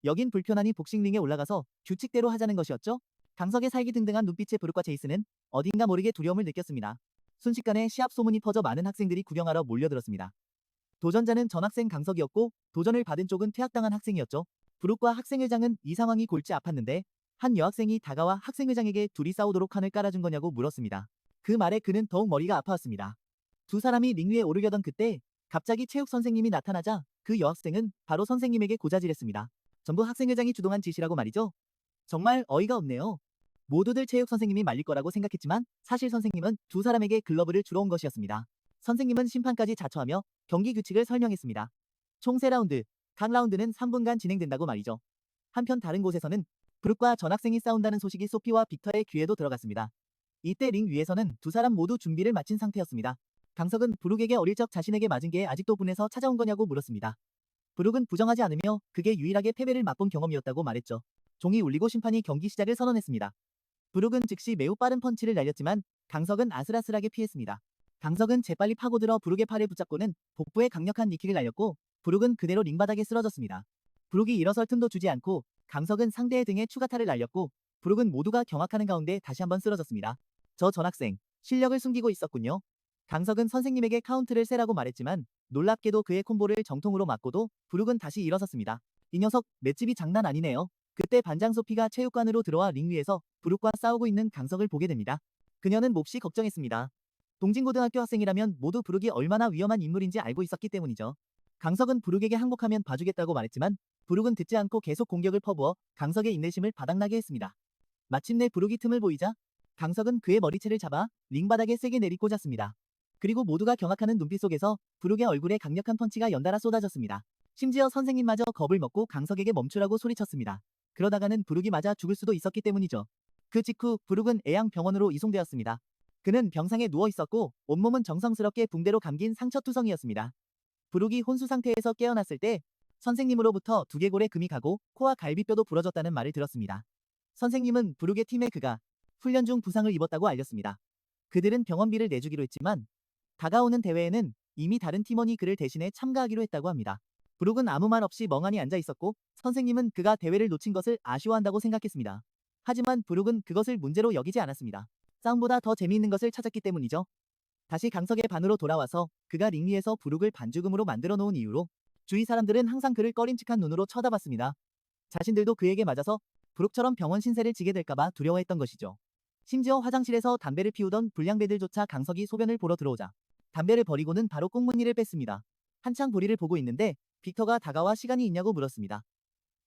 Speaker 1: 여긴 불편하니 복싱링에 올라가서 규칙대로 하자는 것이었죠. 강석의 살기등등한 눈빛의 부룩과 제이슨은 어딘가 모르게 두려움을 느꼈습니다. 순식간에 시합 소문이 퍼져 많은 학생들이 구경하러 몰려들었습니다. 도전자는 전학생 강석이었고 도전을 받은 쪽은 퇴학당한 학생이었죠. 부룩과 학생회장은 이 상황이 골치 아팠는데 한 여학생이 다가와 학생회장에게 둘이 싸우도록 한을 깔아준 거냐고 물었습니다. 그 말에 그는 더욱 머리가 아파왔습니다. 두 사람이 링 위에 오르려던 그때 갑자기 체육 선생님이 나타나자 그 여학생은 바로 선생님에게 고자질했습니다. 전부 학생회장이 주동한 짓이라고 말이죠. 정말 어이가 없네요. 모두들 체육 선생님이 말릴 거라고 생각했지만 사실 선생님은 두 사람에게 글러브를 주러 온 것이었습니다. 선생님은 심판까지 자처하며 경기 규칙을 설명했습니다. 총 3라운드, 각 라운드는 3분간 진행된다고 말이죠. 한편 다른 곳에서는 브룩과 전학생이 싸운다는 소식이 소피와 빅터의 귀에도 들어갔습니다. 이때 링 위에서는 두 사람 모두 준비를 마친 상태였습니다. 강석은 브룩에게 어릴 적 자신에게 맞은 게 아직도 분해서 찾아온 거냐고 물었습니다. 브룩은 부정하지 않으며 그게 유일하게 패배를 맛본 경험이었다고 말했죠. 종이 울리고 심판이 경기 시작을 선언했습니다. 브룩은 즉시 매우 빠른 펀치를 날렸지만 강석은 아슬아슬하게 피했습니다. 강석은 재빨리 파고들어 브룩의 팔을 붙잡고는 복부에 강력한 니킥을 날렸고 브룩은 그대로 링바닥에 쓰러졌습니다. 브룩이 일어설 틈도 주지 않고 강석은 상대의 등에 추가타를 날렸고 브룩은 모두가 경악하는 가운데 다시 한번 쓰러졌습니다. 저 전학생, 실력을 숨기고 있었군요. 강석은 선생님에게 카운트를 세라고 말했지만 놀랍게도 그의 콤보를 정통으로 맞고도 브룩은 다시 일어섰습니다. 이 녀석 맷집이 장난 아니네요. 그때 반장 소피가 체육관으로 들어와 링 위에서 브룩과 싸우고 있는 강석을 보게 됩니다. 그녀는 몹시 걱정했습니다. 동진고등학교 학생이라면 모두 브룩이 얼마나 위험한 인물인지 알고 있었기 때문이죠. 강석은 브룩에게 항복하면 봐주겠다고 말했지만 브룩은 듣지 않고 계속 공격을 퍼부어 강석의 인내심을 바닥나게 했습니다. 마침내 브룩이 틈을 보이자 강석은 그의 머리채를 잡아 링바닥에 세게 내리꽂았습니다. 그리고 모두가 경악하는 눈빛 속에서 브룩의 얼굴에 강력한 펀치가 연달아 쏟아졌습니다. 심지어 선생님마저 겁을 먹고 강석에게 멈추라고 소리쳤습니다. 그러다가는 브룩이 맞아 죽을 수도 있었기 때문이죠. 그 직후 브룩은 애양병원으로 이송되었습니다. 그는 병상에 누워 있었고 온몸은 정성스럽게 붕대로 감긴 상처투성이었습니다. 브룩이 혼수 상태에서 깨어났을 때 선생님으로부터 두개골에 금이 가고 코와 갈비뼈도 부러졌다는 말을 들었습니다. 선생님은 브룩의 팀에 그가 훈련 중 부상을 입었다고 알렸습니다. 그들은 병원비를 내주기로 했지만 다가오는 대회에는 이미 다른 팀원이 그를 대신해 참가하기로 했다고 합니다. 브룩은 아무 말 없이 멍하니 앉아 있었고 선생님은 그가 대회를 놓친 것을 아쉬워한다고 생각했습니다. 하지만 브룩은 그것을 문제로 여기지 않았습니다. 싸움보다 더 재미있는 것을 찾았기 때문이죠. 다시 강석의 반으로 돌아와서 그가 링 위에서 브룩을 반죽음으로 만들어 놓은 이후로 주위 사람들은 항상 그를 꺼림칙한 눈으로 쳐다봤습니다. 자신들도 그에게 맞아서 브룩처럼 병원 신세를 지게 될까봐 두려워했던 것이죠. 심지어 화장실에서 담배를 피우던 불량배들조차 강석이 소변을 보러 들어오자 담배를 버리고는 바로 꽁무니를 뺐습니다. 한창 보리를 보고 있는데 빅터가 다가와 시간이 있냐고 물었습니다.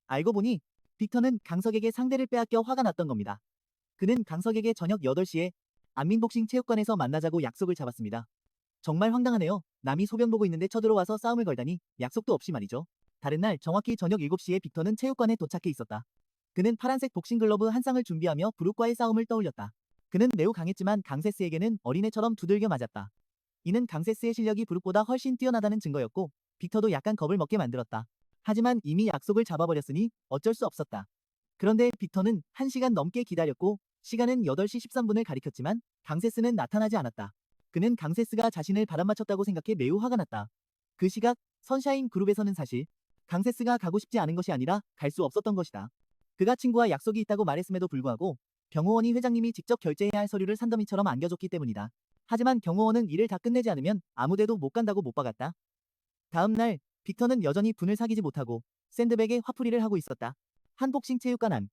Speaker 1: 알고 보니 빅터는 강석에게 상대를 빼앗겨 화가 났던 겁니다. 그는 강석에게 저녁 8시에 안민복싱 체육관에서 만나자고 약속을 잡았습니다. 정말 황당하네요. 남이 소변 보고 있는데 쳐들어와서 싸움을 걸다니 약속도 없이 말이죠. 다른 날 정확히 저녁 7시에 빅터는 체육관에 도착해 있었다. 그는 파란색 복싱 글러브 한 쌍을 준비하며 브룩과의 싸움을 떠올렸다. 그는 매우 강했지만 강세스에게는 어린애처럼 두들겨 맞았다. 이는 강세스의 실력이 브룩보다 훨씬 뛰어나다는 증거였고 빅터도 약간 겁을 먹게 만들었다. 하지만 이미 약속을 잡아버렸으니 어쩔 수 없었다. 그런데 빅터는 1시간 넘게 기다렸고 시간은 8시 13분을 가리켰지만 강세스는 나타나지 않았다. 그는 강세스가 자신을 바람맞췄다고 생각해 매우 화가 났다. 그 시각 선샤인 그룹에서는 사실 강세스가 가고 싶지 않은 것이 아니라 갈 수 없었던 것이다. 그가 친구와 약속이 있다고 말했음에도 불구하고 경호원이 회장님이 직접 결제해야 할 서류를 산더미처럼 안겨줬기 때문이다. 하지만 경호원은 일을 다 끝내지 않으면 아무데도 못 간다고 못 박았다. 다음 날 빅터는 여전히 분을 사귀지 못하고 샌드백에 화풀이를 하고 있었다. 한 복싱 체육관 안.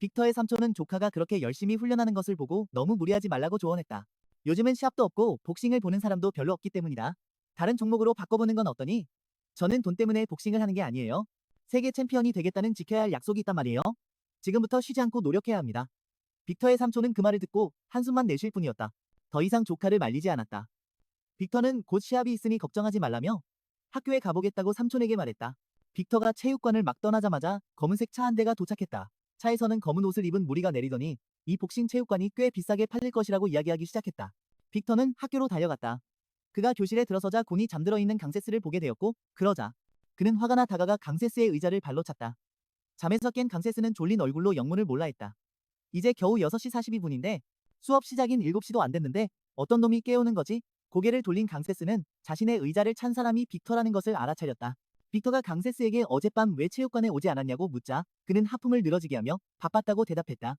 Speaker 1: 빅터의 삼촌은 조카가 그렇게 열심히 훈련하는 것을 보고 너무 무리하지 말라고 조언했다. 요즘은 시합도 없고 복싱을 보는 사람도 별로 없기 때문이다. 다른 종목으로 바꿔보는 건 어떠니? 저는 돈 때문에 복싱을 하는 게 아니에요. 세계 챔피언이 되겠다는 지켜야 할 약속이 있단 말이에요. 지금부터 쉬지 않고 노력해야 합니다. 빅터의 삼촌은 그 말을 듣고 한숨만 내쉴 뿐이었다. 더 이상 조카를 말리지 않았다. 빅터는 곧 시합이 있으니 걱정하지 말라며 학교에 가보겠다고 삼촌에게 말했다. 빅터가 체육관을 막 떠나자마자 검은색 차 한 대가 도착했다. 차에서는 검은 옷을 입은 무리가 내리더니 이 복싱 체육관이 꽤 비싸게 팔릴 것이라고 이야기하기 시작했다. 빅터는 학교로 달려갔다. 그가 교실에 들어서자 곤히 잠들어 있는 강세스를 보게 되었고 그러자 그는 화가 나 다가가 강세스의 의자를 발로 찼다. 잠에서 깬 강세스는 졸린 얼굴로 영문을 몰라 했다. 이제 겨우 6시 42분인데 수업 시작인 7시도 안 됐는데 어떤 놈이 깨우는 거지? 고개를 돌린 강세스는 자신의 의자를 찬 사람이 빅터라는 것을 알아차렸다. 빅터가 강세스에게 어젯밤 왜 체육관에 오지 않았냐고 묻자 그는 하품을 늘어지게 하며 바빴다고 대답했다.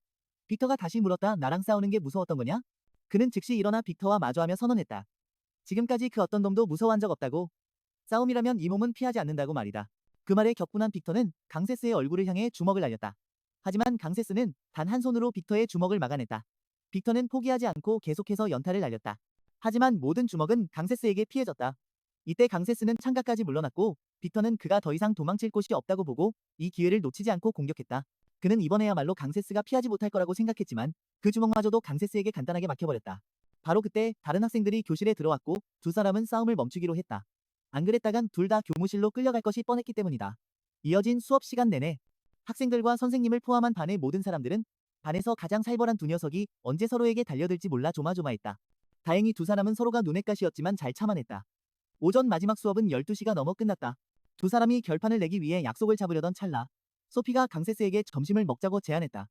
Speaker 1: 빅터가 다시 물었다. 나랑 싸우는 게 무서웠던 거냐? 그는 즉시 일어나 빅터와 마주하며 선언했다. 지금까지 그 어떤 놈도 무서워한 적 없다고. 싸움이라면 이 몸은 피하지 않는다고 말이다. 그 말에 격분한 빅터는 강세스의 얼굴을 향해 주먹을 날렸다. 하지만 강세스는 단 한 손으로 빅터의 주먹을 막아냈다. 빅터는 포기하지 않고 계속해서 연타를 날렸다. 하지만 모든 주먹은 강세스에게 피해졌다. 이때 강세스는 창가까지 물러났고 빅터는 그가 더 이상 도망칠 곳이 없다고 보고 이 기회를 놓치지 않고 공격했다. 그는 이번에야말로 강세스가 피하지 못할 거라고 생각했지만 그 주먹마저도 강세스에게 간단하게 막혀버렸다. 바로 그때 다른 학생들이 교실에 들어왔고 두 사람은 싸움을 멈추기로 했다. 안 그랬다간 둘 다 교무실로 끌려갈 것이 뻔했기 때문이다. 이어진 수업 시간 내내 학생들과 선생님을 포함한 반의 모든 사람들은 반에서 가장 살벌한 두 녀석이 언제 서로에게 달려들지 몰라 조마조마했다. 다행히 두 사람은 서로가 눈엣 가시였지만 잘 참아냈다. 오전 마지막 수업은 12시가 넘어 끝났다. 두 사람이 결판을 내기 위해 약속을 잡으려던 찰나 소피가 강세스에게 점심을 먹자고 제안했다.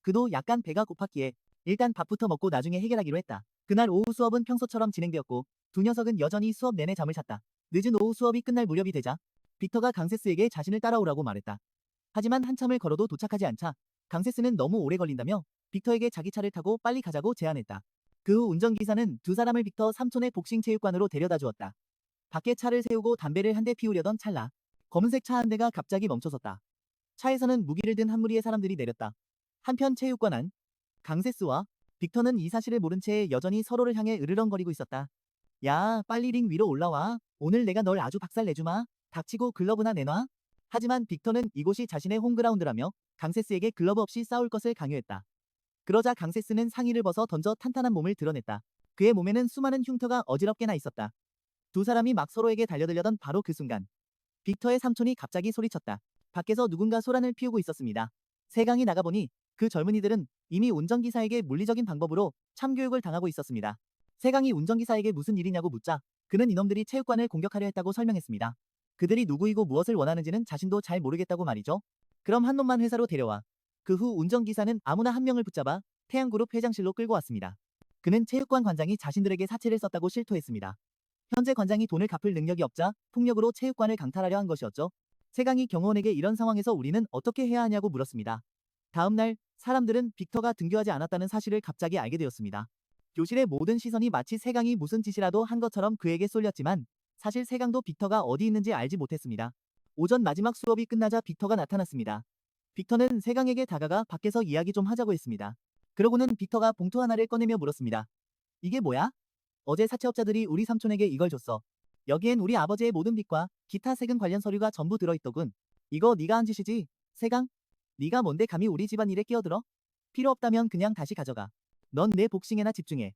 Speaker 1: 그도 약간 배가 고팠기에 일단 밥부터 먹고 나중에 해결하기로 했다. 그날 오후 수업은 평소처럼 진행되었고 두 녀석은 여전히 수업 내내 잠을 잤다. 늦은 오후 수업이 끝날 무렵이 되자 빅터가 강세스에게 자신을 따라오라고 말했다. 하지만 한참을 걸어도 도착하지 않자 강세스는 너무 오래 걸린다며 빅터에게 자기 차를 타고 빨리 가자고 제안했다. 그 후 운전기사는 두 사람을 빅터 삼촌의 복싱체육관으로 데려다 주었다. 밖에 차를 세우고 담배를 한 대 피우려던 찰나 검은색 차 한 대가 갑자기 멈춰섰다. 차에서는 무기를 든 한 무리의 사람들이 내렸다. 한편 체육관 안 강세스와 빅터는 이 사실을 모른 채 여전히 서로를 향해 으르렁거리고 있었다. 야, 빨리 링 위로 올라와. 오늘 내가 널 아주 박살내주마. 닥치고 글러브나 내놔. 하지만 빅터는 이곳이 자신의 홈그라운드라며 강세스에게 글러브 없이 싸울 것을 강요했다. 그러자 강세스는 상의를 벗어 던져 탄탄한 몸을 드러냈다. 그의 몸에는 수많은 흉터가 어지럽게 나 있었다. 두 사람이 막 서로에게 달려들려던 바로 그 순간 빅터의 삼촌이 갑자기 소리쳤다. 밖에서 누군가 소란을 피우고 있었습니다. 세강이 나가보니 그 젊은이들은 이미 운전기사에게 물리적인 방법으로 참교육을 당하고 있었습니다. 세강이 운전기사에게 무슨 일이냐고 묻자 그는 이놈들이 체육관을 공격하려 했다고 설명했습니다. 그들이 누구이고 무엇을 원하는지는 자신도 잘 모르겠다고 말이죠. 그럼 한 놈만 회사로 데려와. 그 후 운전기사는 아무나 한 명을 붙잡아 태양그룹 회장실로 끌고 왔습니다. 그는 체육관 관장이 자신들에게 사채를 썼다고 실토했습니다. 현재 관장이 돈을 갚을 능력이 없자 폭력으로 체육관을 강탈하려 한 것이었죠. 세강이 경호원에게 이런 상황에서 우리는 어떻게 해야 하냐고 물었습니다. 다음 날 사람들은 빅터가 등교하지 않았다는 사실을 갑자기 알게 되었습니다. 교실의 모든 시선이 마치 세강이 무슨 짓이라도 한 것처럼 그에게 쏠렸지만 사실 세강도 빅터가 어디 있는지 알지 못했습니다. 오전 마지막 수업이 끝나자 빅터가 나타났습니다. 빅터는 세강에게 다가가 밖에서 이야기 좀 하자고 했습니다. 그러고는 빅터가 봉투 하나를 꺼내며 물었습니다. 이게 뭐야? 어제 사채업자들이 우리 삼촌에게 이걸 줬어. 여기엔 우리 아버지의 모든 빚과 기타 세금 관련 서류가 전부 들어있더군. 이거 네가 한 짓이지, 세강? 네가 뭔데 감히 우리 집안일에 끼어들어? 필요 없다면 그냥 다시 가져가. 넌 내 복싱에나 집중해.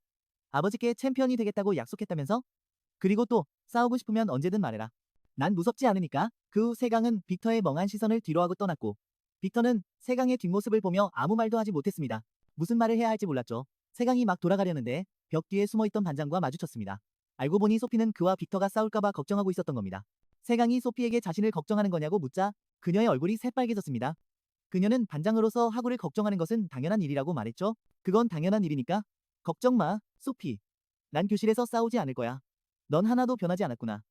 Speaker 1: 아버지께 챔피언이 되겠다고 약속했다면서? 그리고 또 싸우고 싶으면 언제든 말해라. 난 무섭지 않으니까. 그 후 세강은 빅터의 멍한 시선을 뒤로하고 떠났고 빅터는 세강의 뒷모습을 보며 아무 말도 하지 못했습니다. 무슨 말을 해야 할지 몰랐죠. 세강이 막 돌아가려는데 벽 뒤에 숨어있던 반장과 마주쳤습니다. 알고 보니 소피는 그와 빅터가 싸울까봐 걱정하고 있었던 겁니다. 세강이 소피에게 자신을 걱정하는 거냐고 묻자 그녀의 얼굴이 새빨개졌습니다. 그녀는 반장으로서 하구를 걱정하는 것은 당연한 일이라고 말했죠. 그건 당연한 일이니까 걱정 마, 소피. 난 교실에서 싸우지 않을 거야. 넌 하나도 변하지 않았구나.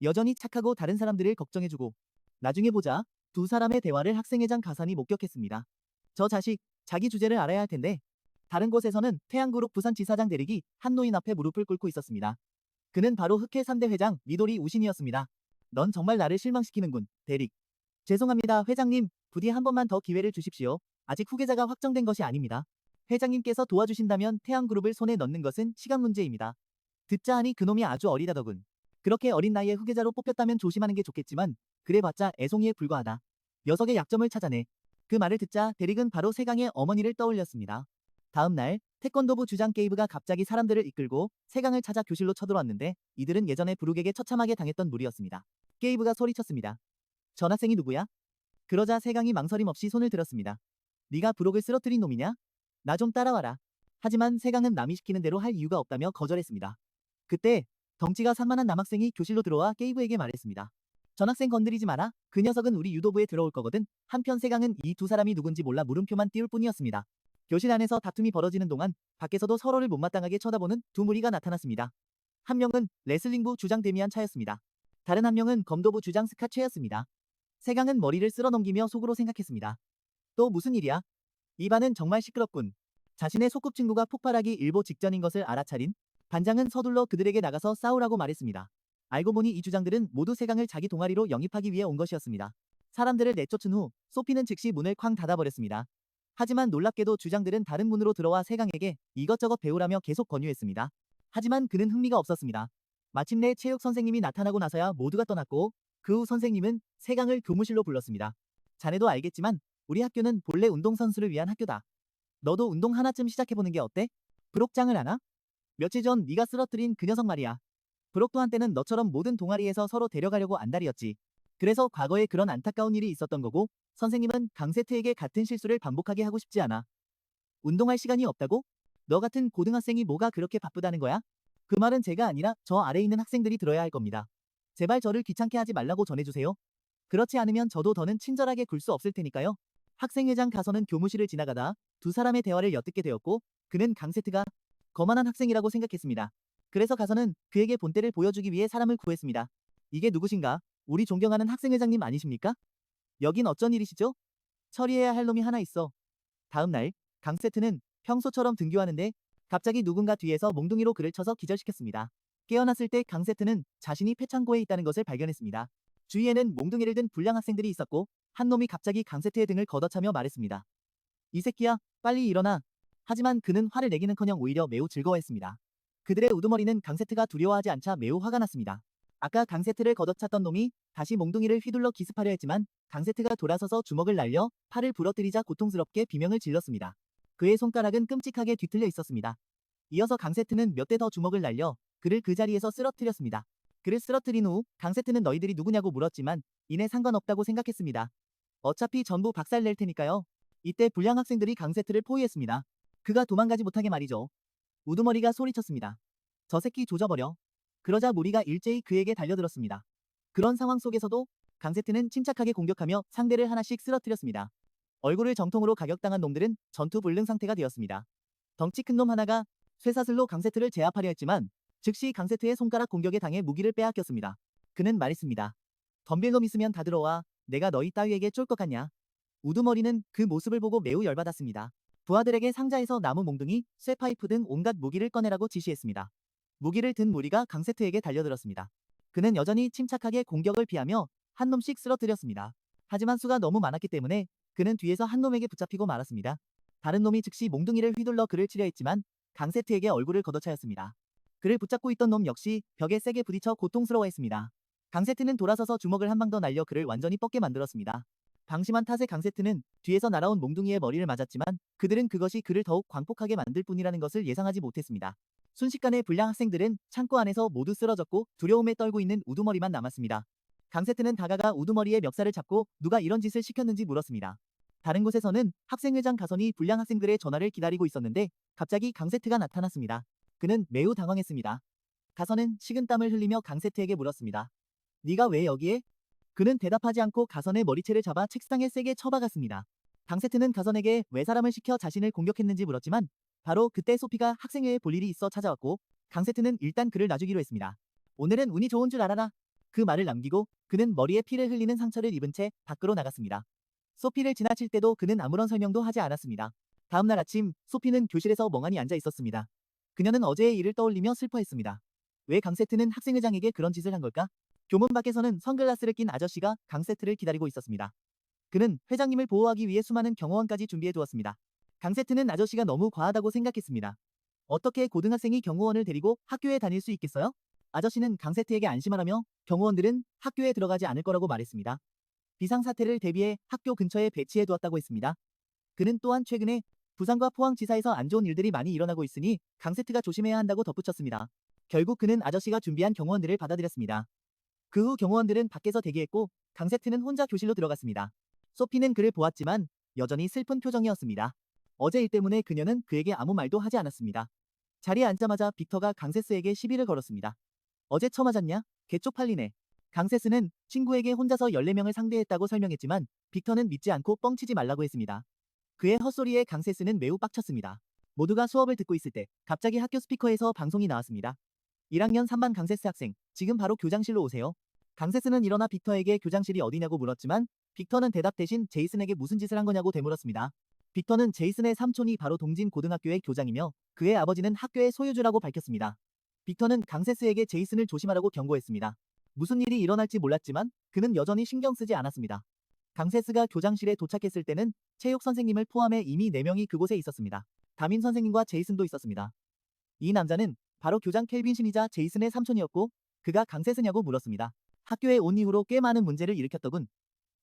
Speaker 1: 여전히 착하고 다른 사람들을 걱정해주고. 나중에 보자. 두 사람의 대화를 학생회장 가산이 목격했습니다. 저 자식, 자기 주제를 알아야 할 텐데. 다른 곳에서는 태양그룹 부산지사장 대릭이 한 노인 앞에 무릎을 꿇고 있었습니다. 그는 바로 흑해 3대 회장 미도리 우신이었습니다. 넌 정말 나를 실망시키는군, 대릭. 죄송합니다, 회장님. 부디 한 번만 더 기회를 주십시오. 아직 후계자가 확정된 것이 아닙니다. 회장님께서 도와주신다면 태양그룹을 손에 넣는 것은 시간 문제입니다. 듣자 하니 그놈이 아주 어리다더군. 그렇게 어린 나이에 후계자로 뽑혔다면 조심하는 게 좋겠지만 그래봤자 애송이에 불과하다. 녀석의 약점을 찾아내. 그 말을 듣자 대릭은 바로 세강의 어머니를 떠올렸습니다. 다음 날 태권도부 주장 게이브가 갑자기 사람들을 이끌고 세강을 찾아 교실로 쳐들어왔는데 이들은 예전에 브룩에게 처참하게 당했던 무리였습니다. 게이브가 소리쳤습니다. 전학생이 누구야? 그러자 세강이 망설임 없이 손을 들었습니다. 네가 브룩을 쓰러뜨린 놈이냐? 나 좀 따라와라. 하지만 세강은 남이 시키는 대로 할 이유가 없다며 거절했습니다. 그때 덩치가 산만한 남학생이 교실로 들어와 게이브에게 말했습니다. 전학생 건드리지 마라. 그 녀석은 우리 유도부에 들어올 거거든. 한편 세강은 이 두 사람이 누군지 몰라 물음표만 띄울 뿐이었습니다. 교실 안에서 다툼이 벌어지는 동안 밖에서도 서로를 못마땅하게 쳐다보는 두 무리가 나타났습니다. 한 명은 레슬링부 주장 데미안 차였습니다. 다른 한 명은 검도부 주장 스카 최였습니다. 세강은 머리를 쓸어 넘기며 속으로 생각했습니다. 또 무슨 일이야? 이 반은 정말 시끄럽군. 자신의 소꿉친구가 폭발하기 일보 직전인 것을 알아차린 반장은 서둘러 그들에게 나가서 싸우라고 말했습니다. 알고 보니 이 주장들은 모두 세강을 자기 동아리로 영입하기 위해 온 것이었습니다. 사람들을 내쫓은 후 소피는 즉시 문을 쾅 닫아버렸습니다. 하지만 놀랍게도 주장들은 다른 문으로 들어와 세강에게 이것저것 배우라며 계속 권유했습니다. 하지만 그는 흥미가 없었습니다. 마침내 체육 선생님이 나타나고 나서야 모두가 떠났고 그 후 선생님은 세강을 교무실로 불렀습니다. 자네도 알겠지만 우리 학교는 본래 운동선수를 위한 학교다. 너도 운동 하나쯤 시작해보는 게 어때? 브록장을 아나? 며칠 전 네가 쓰러뜨린 그 녀석 말이야. 브록도 한때는 너처럼 모든 동아리에서 서로 데려가려고 안달이었지. 그래서 과거에 그런 안타까운 일이 있었던 거고 선생님은 강세트에게 같은 실수를 반복하게 하고 싶지 않아. 운동할 시간이 없다고? 너 같은 고등학생이 뭐가 그렇게 바쁘다는 거야? 그 말은 제가 아니라 저 아래 있는 학생들이 들어야 할 겁니다. 제발 저를 귀찮게 하지 말라고 전해주세요. 그렇지 않으면 저도 더는 친절하게 굴 수 없을 테니까요. 학생회장 가서는 교무실을 지나가다 두 사람의 대화를 엿듣게 되었고 그는 강세트가 거만한 학생이라고 생각했습니다. 그래서 가서는 그에게 본때를 보여주기 위해 사람을 구했습니다. 이게 누구신가? 우리 존경하는 학생회장님 아니십니까? 여긴 어쩐 일이시죠? 처리해야 할 놈이 하나 있어. 다음 날 강세트는 평소처럼 등교하는데 갑자기 누군가 뒤에서 몽둥이로 그를 쳐서 기절시켰습니다. 깨어났을 때 강세트는 자신이 폐창고에 있다는 것을 발견했습니다. 주위에는 몽둥이를 든 불량 학생들이 있었고 한 놈이 갑자기 강세트의 등을 걷어차며 말했습니다. 이 새끼야, 빨리 일어나. 하지만 그는 화를 내기는커녕 오히려 매우 즐거워했습니다. 그들의 우두머리는 강세트가 두려워하지 않자 매우 화가 났습니다. 아까 강세트를 걷어찼던 놈이 다시 몽둥이를 휘둘러 기습하려 했지만 강세트가 돌아서서 주먹을 날려 팔을 부러뜨리자 고통스럽게 비명을 질렀습니다. 그의 손가락은 끔찍하게 뒤틀려 있었습니다. 이어서 강세트는 몇 대 더 주먹을 날려 그를 그 자리에서 쓰러뜨렸습니다. 그를 쓰러뜨린 후 강세트는 너희들이 누구냐고 물었지만 이내 상관없다고 생각했습니다. 어차피 전부 박살 낼 테니까요. 이때 불량 학생들이 강세트를 포위했습니다. 그가 도망가지 못하게 말이죠. 우두머리가 소리쳤습니다. 저 새끼 조져버려. 그러자 무리가 일제히 그에게 달려들었습니다. 그런 상황 속에서도 강세트는 침착하게 공격하며 상대를 하나씩 쓰러뜨렸습니다. 얼굴을 정통으로 가격당한 놈들은 전투 불능 상태가 되었습니다. 덩치 큰 놈 하나가 쇠사슬로 강세트를 제압하려 했지만 즉시 강세트의 손가락 공격에 당해 무기를 빼앗겼습니다. 그는 말했습니다. 덤빌 놈 있으면 다 들어와. 내가 너희 따위에게 쫄 것 같냐? 우두머리는 그 모습을 보고 매우 열받았습니다. 부하들에게 상자에서 나무 몽둥이, 쇠파이프 등 온갖 무기를 꺼내라고 지시했습니다. 무기를 든 무리가 강세트에게 달려들었습니다. 그는 여전히 침착하게 공격을 피하며 한 놈씩 쓰러뜨렸습니다. 하지만 수가 너무 많았기 때문에 그는 뒤에서 한 놈에게 붙잡히고 말았습니다. 다른 놈이 즉시 몽둥이를 휘둘러 그를 치려 했지만 강세트에게 얼굴을 걷어차였습니다. 그를 붙잡고 있던 놈 역시 벽에 세게 부딪혀 고통스러워했습니다. 강세트는 돌아서서 주먹을 한 방 더 날려 그를 완전히 뻗게 만들었습니다. 방심한 탓에 강세트는 뒤에서 날아온 몽둥이의 머리를 맞았지만 그들은 그것이 그를 더욱 광폭하게 만들 뿐이라는 것을 예상하지 못했습니다. 순식간에 불량 학생들은 창고 안에서 모두 쓰러졌고 두려움에 떨고 있는 우두머리만 남았습니다. 강세트는 다가가 우두머리의 멱살을 잡고 누가 이런 짓을 시켰는지 물었습니다. 다른 곳에서는 학생회장 가선이 불량 학생들의 전화를 기다리고 있었는데 갑자기 강세트가 나타났습니다. 그는 매우 당황했습니다. 가선은 식은땀을 흘리며 강세트에게 물었습니다. 네가 왜 여기에? 그는 대답하지 않고 가선의 머리채를 잡아 책상에 세게 쳐박았습니다. 강세트는 가선에게 왜 사람을 시켜 자신을 공격했는지 물었지만 바로 그때 소피가 학생회에 볼 일이 있어 찾아왔고 강세트는 일단 그를 놔주기로 했습니다. 오늘은 운이 좋은 줄 알아라. 그 말을 남기고 그는 머리에 피를 흘리는 상처를 입은 채 밖으로 나갔습니다. 소피를 지나칠 때도 그는 아무런 설명도 하지 않았습니다. 다음날 아침 소피는 교실에서 멍하니 앉아 있었습니다. 그녀는 어제의 일을 떠올리며 슬퍼했습니다. 왜 강세트는 학생회장에게 그런 짓을 한 걸까? 교문 밖에서는 선글라스를 낀 아저씨가 강세트를 기다리고 있었습니다. 그는 회장님을 보호하기 위해 수많은 경호원까지 준비해 두었습니다. 강세트는 아저씨가 너무 과하다고 생각했습니다. 어떻게 고등학생이 경호원을 데리고 학교에 다닐 수 있겠어요? 아저씨는 강세트에게 안심하라며 경호원들은 학교에 들어가지 않을 거라고 말했습니다. 비상사태를 대비해 학교 근처에 배치해 두었다고 했습니다. 그는 또한 최근에 부산과 포항지사에서 안 좋은 일들이 많이 일어나고 있으니 강세트가 조심해야 한다고 덧붙였습니다. 결국 그는 아저씨가 준비한 경호원들을 받아들였습니다. 그 후 경호원들은 밖에서 대기했고 강세트는 혼자 교실로 들어갔습니다. 소피는 그를 보았지만 여전히 슬픈 표정이었습니다. 어제 일 때문에 그녀는 그에게 아무 말도 하지 않았습니다. 자리에 앉자마자 빅터가 강세스에게 시비를 걸었습니다. 어제 쳐맞았냐? 개 쪽팔리네. 강세스는 친구에게 혼자서 14명을 상대했다고 설명했지만 빅터는 믿지 않고 뻥치지 말라고 했습니다. 그의 헛소리에 강세스는 매우 빡쳤습니다. 모두가 수업을 듣고 있을 때 갑자기 학교 스피커에서 방송이 나왔습니다. 1학년 3반 강세스 학생, 지금 바로 교장실로 오세요. 강세스는 일어나 빅터에게 교장실이 어디냐고 물었지만 빅터는 대답 대신 제이슨에게 무슨 짓을 한 거냐고 되물었습니다. 빅터는 제이슨의 삼촌이 바로 동진 고등학교의 교장이며 그의 아버지는 학교의 소유주라고 밝혔습니다. 빅터는 강세스에게 제이슨을 조심하라고 경고했습니다. 무슨 일이 일어날지 몰랐지만 그는 여전히 신경 쓰지 않았습니다. 강세스가 교장실에 도착했을 때는 체육 선생님을 포함해 이미 4명이 그곳에 있었습니다. 담임 선생님과 제이슨도 있었습니다. 이 남자는 바로 교장 켈빈 신이자 제이슨의 삼촌이었고 그가 강세스냐고 물었습니다. 학교에 온 이후로 꽤 많은 문제를 일으켰더군.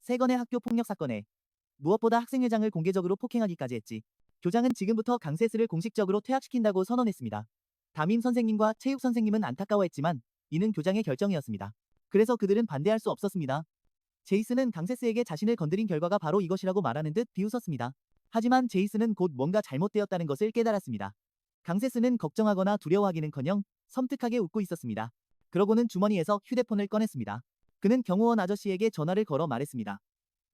Speaker 1: 3건의 학교 폭력 사건에 무엇보다 학생회장을 공개적으로 폭행하기까지 했지. 교장은 지금부터 강세스를 공식적으로 퇴학시킨다고 선언했습니다. 담임 선생님과 체육 선생님은 안타까워했지만 이는 교장의 결정이었습니다. 그래서 그들은 반대할 수 없었습니다. 제이슨은 강세스에게 자신을 건드린 결과가 바로 이것이라고 말하는 듯 비웃었습니다. 하지만 제이슨은 곧 뭔가 잘못되었다는 것을 깨달았습니다. 강세스는 걱정하거나 두려워하기는커녕 섬뜩하게 웃고 있었습니다. 그러고는 주머니에서 휴대폰을 꺼냈습니다. 그는 경호원 아저씨에게 전화를 걸어 말했습니다.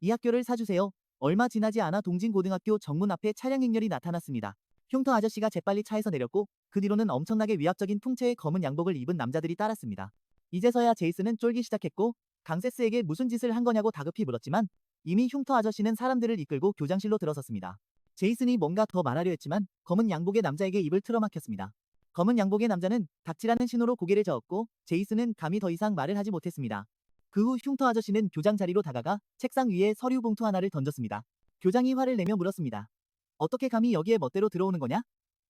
Speaker 1: 이 학교를 사주세요. 얼마 지나지 않아 동진고등학교 정문 앞에 차량 행렬이 나타났습니다. 흉터 아저씨가 재빨리 차에서 내렸고 그 뒤로는 엄청나게 위압적인 통째의 검은 양복을 입은 남자들이 따랐습니다. 이제서야 제이슨은 쫄기 시작했고 강세스에게 무슨 짓을 한 거냐고 다급히 물었지만 이미 흉터 아저씨는 사람들을 이끌고 교장실로 들어섰습니다. 제이슨이 뭔가 더 말하려 했지만 검은 양복의 남자에게 입을 틀어막혔습니다. 검은 양복의 남자는 닥치라는 신호로 고개를 저었고 제이슨은 감히 더 이상 말을 하지 못했습니다. 그 후 흉터 아저씨는 교장 자리로 다가가 책상 위에 서류 봉투 하나를 던졌습니다. 교장이 화를 내며 물었습니다. 어떻게 감히 여기에 멋대로 들어오는 거냐?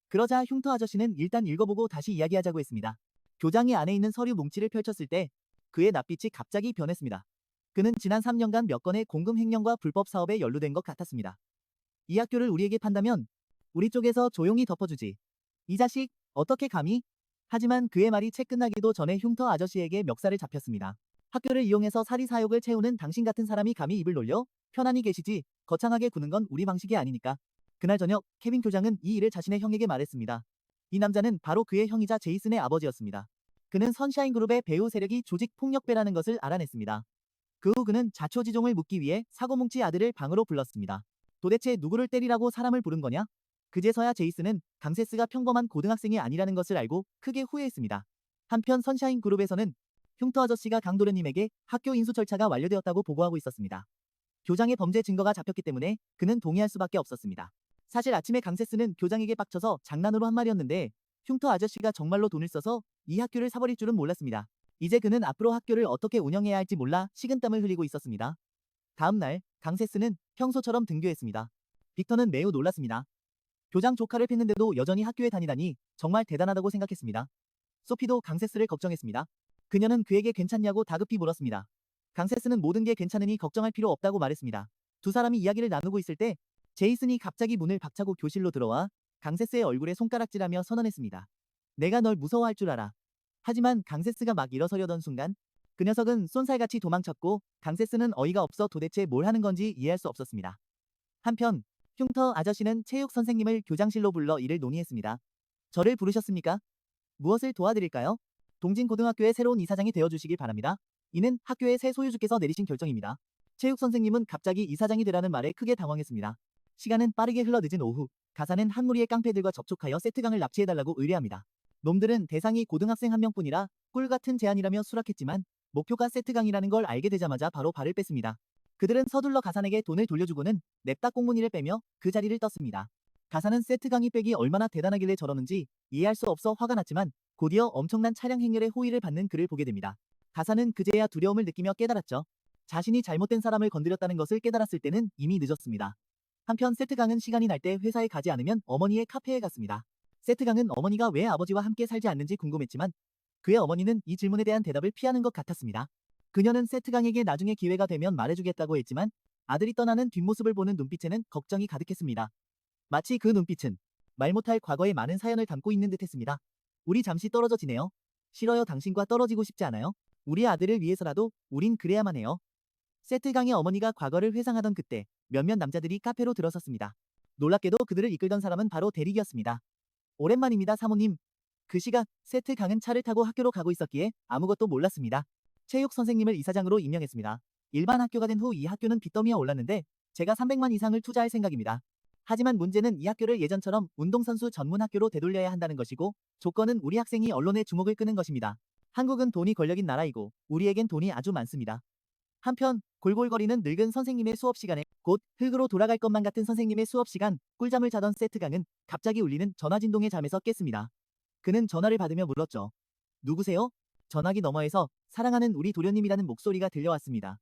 Speaker 1: 그러자 흉터 아저씨는 일단 읽어보고 다시 이야기하자고 했습니다. 교장이 안에 있는 서류 뭉치를 펼쳤을 때 그의 낯빛이 갑자기 변했습니다. 그는 지난 3년간 몇 건의 공금 횡령과 불법 사업에 연루된 것 같았습니다. 이 학교를 우리에게 판다면 우리 쪽에서 조용히 덮어주지. 이 자식, 어떻게 감히? 하지만 그의 말이 채 끝나기도 전에 흉터 아저씨에게 멱살을 잡혔습니다. 학교를 이용해서 사리사욕을 채우는 당신 같은 사람이 감히 입을 놀려? 편안히 계시지. 거창하게 구는 건 우리 방식이 아니니까. 그날 저녁 케빈 교장은 이 일을 자신의 형에게 말했습니다. 이 남자는 바로 그의 형이자 제이슨의 아버지였습니다. 그는 선샤인 그룹의 배후 세력이 조직 폭력배라는 것을 알아냈습니다. 그 후 그는 자초지종을 묻기 위해 사고뭉치 아들을 방으로 불렀습니다. 도대체 누구를 때리라고 사람을 부른 거냐? 그제서야 제이슨은 강세스가 평범한 고등학생이 아니라는 것을 알고 크게 후회했습니다. 한편 선샤인 그룹에서는 흉터 아저씨가 강도련님에게 학교 인수 절차가 완료되었다고 보고하고 있었습니다. 교장의 범죄 증거가 잡혔기 때문에 그는 동의할 수밖에 없었습니다. 사실 아침에 강세스는 교장에게 빡쳐서 장난으로 한 말이었는데 흉터 아저씨가 정말로 돈을 써서 이 학교를 사버릴 줄은 몰랐습니다. 이제 그는 앞으로 학교를 어떻게 운영해야 할지 몰라 식은땀을 흘리고 있었습니다. 다음 날 강세스는 평소처럼 등교했습니다. 빅터는 매우 놀랐습니다. 교장 조카를 팼는데도 여전히 학교에 다니다니 정말 대단하다고 생각했습니다. 소피도 강세스를 걱정했습니다. 그녀는 그에게 괜찮냐고 다급히 물었습니다. 강세스는 모든 게 괜찮으니 걱정할 필요 없다고 말했습니다. 두 사람이 이야기를 나누고 있을 때 제이슨이 갑자기 문을 박차고 교실로 들어와 강세스의 얼굴에 손가락질하며 선언했습니다. 내가 널 무서워할 줄 알아. 하지만 강세스가 막 일어서려던 순간 그 녀석은 쏜살같이 도망쳤고 강세스는 어이가 없어 도대체 뭘 하는 건지 이해할 수 없었습니다. 한편 흉터 아저씨는 체육 선생님을 교장실로 불러 이를 논의했습니다. 저를 부르셨습니까? 무엇을 도와드릴까요? 동진고등학교의 새로운 이사장이 되어주시길 바랍니다. 이는 학교의 새 소유주께서 내리신 결정입니다. 체육 선생님은 갑자기 이사장이 되라는 말에 크게 당황했습니다. 시간은 빠르게 흘러 늦은 오후, 가사는 한 무리의 깡패들과 접촉하여 세트강을 납치해달라고 의뢰합니다. 놈들은 대상이 고등학생 한 명뿐이라 꿀같은 제안이라며 수락했지만 목표가 세트강이라는 걸 알게 되자마자 바로 발을 뺐습니다. 그들은 서둘러 가산에게 돈을 돌려주고는 냅다 꽁무니를 빼며 그 자리를 떴습니다. 가사는 세트강이 빼기 얼마나 대단하길래 저러는지 이해할 수 없어 화가 났지만 곧이어 엄청난 차량 행렬의 호의를 받는 그를 보게 됩니다. 가사는 그제야 두려움을 느끼며 깨달았죠. 자신이 잘못된 사람을 건드렸다는 것을 깨달았을 때는 이미 늦었습니다. 한편 세트강은 시간이 날 때 회사에 가지 않으면 어머니의 카페에 갔습니다. 세트강은 어머니가 왜 아버지와 함께 살지 않는지 궁금했지만 그의 어머니는 이 질문에 대한 대답을 피하는 것 같았습니다. 그녀는 세트강에게 나중에 기회가 되면 말해주겠다고 했지만 아들이 떠나는 뒷모습을 보는 눈빛에는 걱정이 가득했습니다. 마치 그 눈빛은 말 못할 과거의 많은 사연을 담고 있는 듯했습니다. 우리 잠시 떨어져 지내요. 싫어요. 당신과 떨어지고 싶지 않아요. 우리 아들을 위해서라도 우린 그래야만 해요. 세트강의 어머니가 과거를 회상하던 그때 몇몇 남자들이 카페로 들어섰습니다. 놀랍게도 그들을 이끌던 사람은 바로 대릭이었습니다. 오랜만입니다, 사모님. 그 시각 세트강은 차를 타고 학교로 가고 있었기에 아무것도 몰랐습니다. 체육 선생님을 이사장으로 임명했습니다. 일반 학교가 된 후 이 학교는 빚더미에 올랐는데 제가 300만 이상을 투자할 생각입니다. 하지만 문제는 이 학교를 예전처럼 운동선수 전문 학교로 되돌려야 한다는 것이고 조건은 우리 학생이 언론의 주목을 끄는 것입니다. 한국은 돈이 권력인 나라이고 우리에겐 돈이 아주 많습니다. 한편 골골거리는 늙은 선생님의 수업 시간에 곧 흙으로 돌아갈 것만 같은 선생님의 수업 시간 꿀잠을 자던 세트강은 갑자기 울리는 전화진동의 잠에서 깼습니다. 그는 전화를 받으며 물었죠. 누구세요? 전화기 너머에서 사랑하는 우리 도련님이라는 목소리가 들려왔습니다.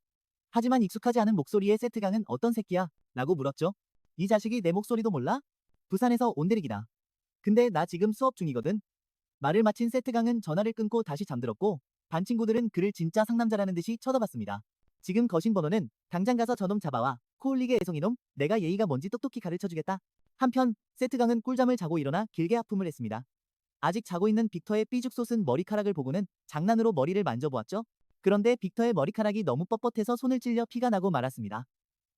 Speaker 1: 하지만 익숙하지 않은 목소리의 세트강은 어떤 새끼야? 라고 물었죠. 이 자식이 내 목소리도 몰라? 부산에서 온 대릭이다. 근데 나 지금 수업 중이거든. 말을 마친 세트강은 전화를 끊고 다시 잠들었고 반 친구들은 그를 진짜 상남자라는 듯이 쳐다봤습니다. 지금 거신 번호는 당장 가서 저놈 잡아와. 코올리게 애송이놈, 내가 예의가 뭔지 똑똑히 가르쳐주겠다. 한편 세트강은 꿀잠을 자고 일어나 길게 하품을 했습니다. 아직 자고 있는 빅터의 삐죽 솟은 머리카락을 보고는 장난으로 머리를 만져보았죠. 그런데 빅터의 머리카락이 너무 뻣뻣해서 손을 찔려 피가 나고 말았습니다.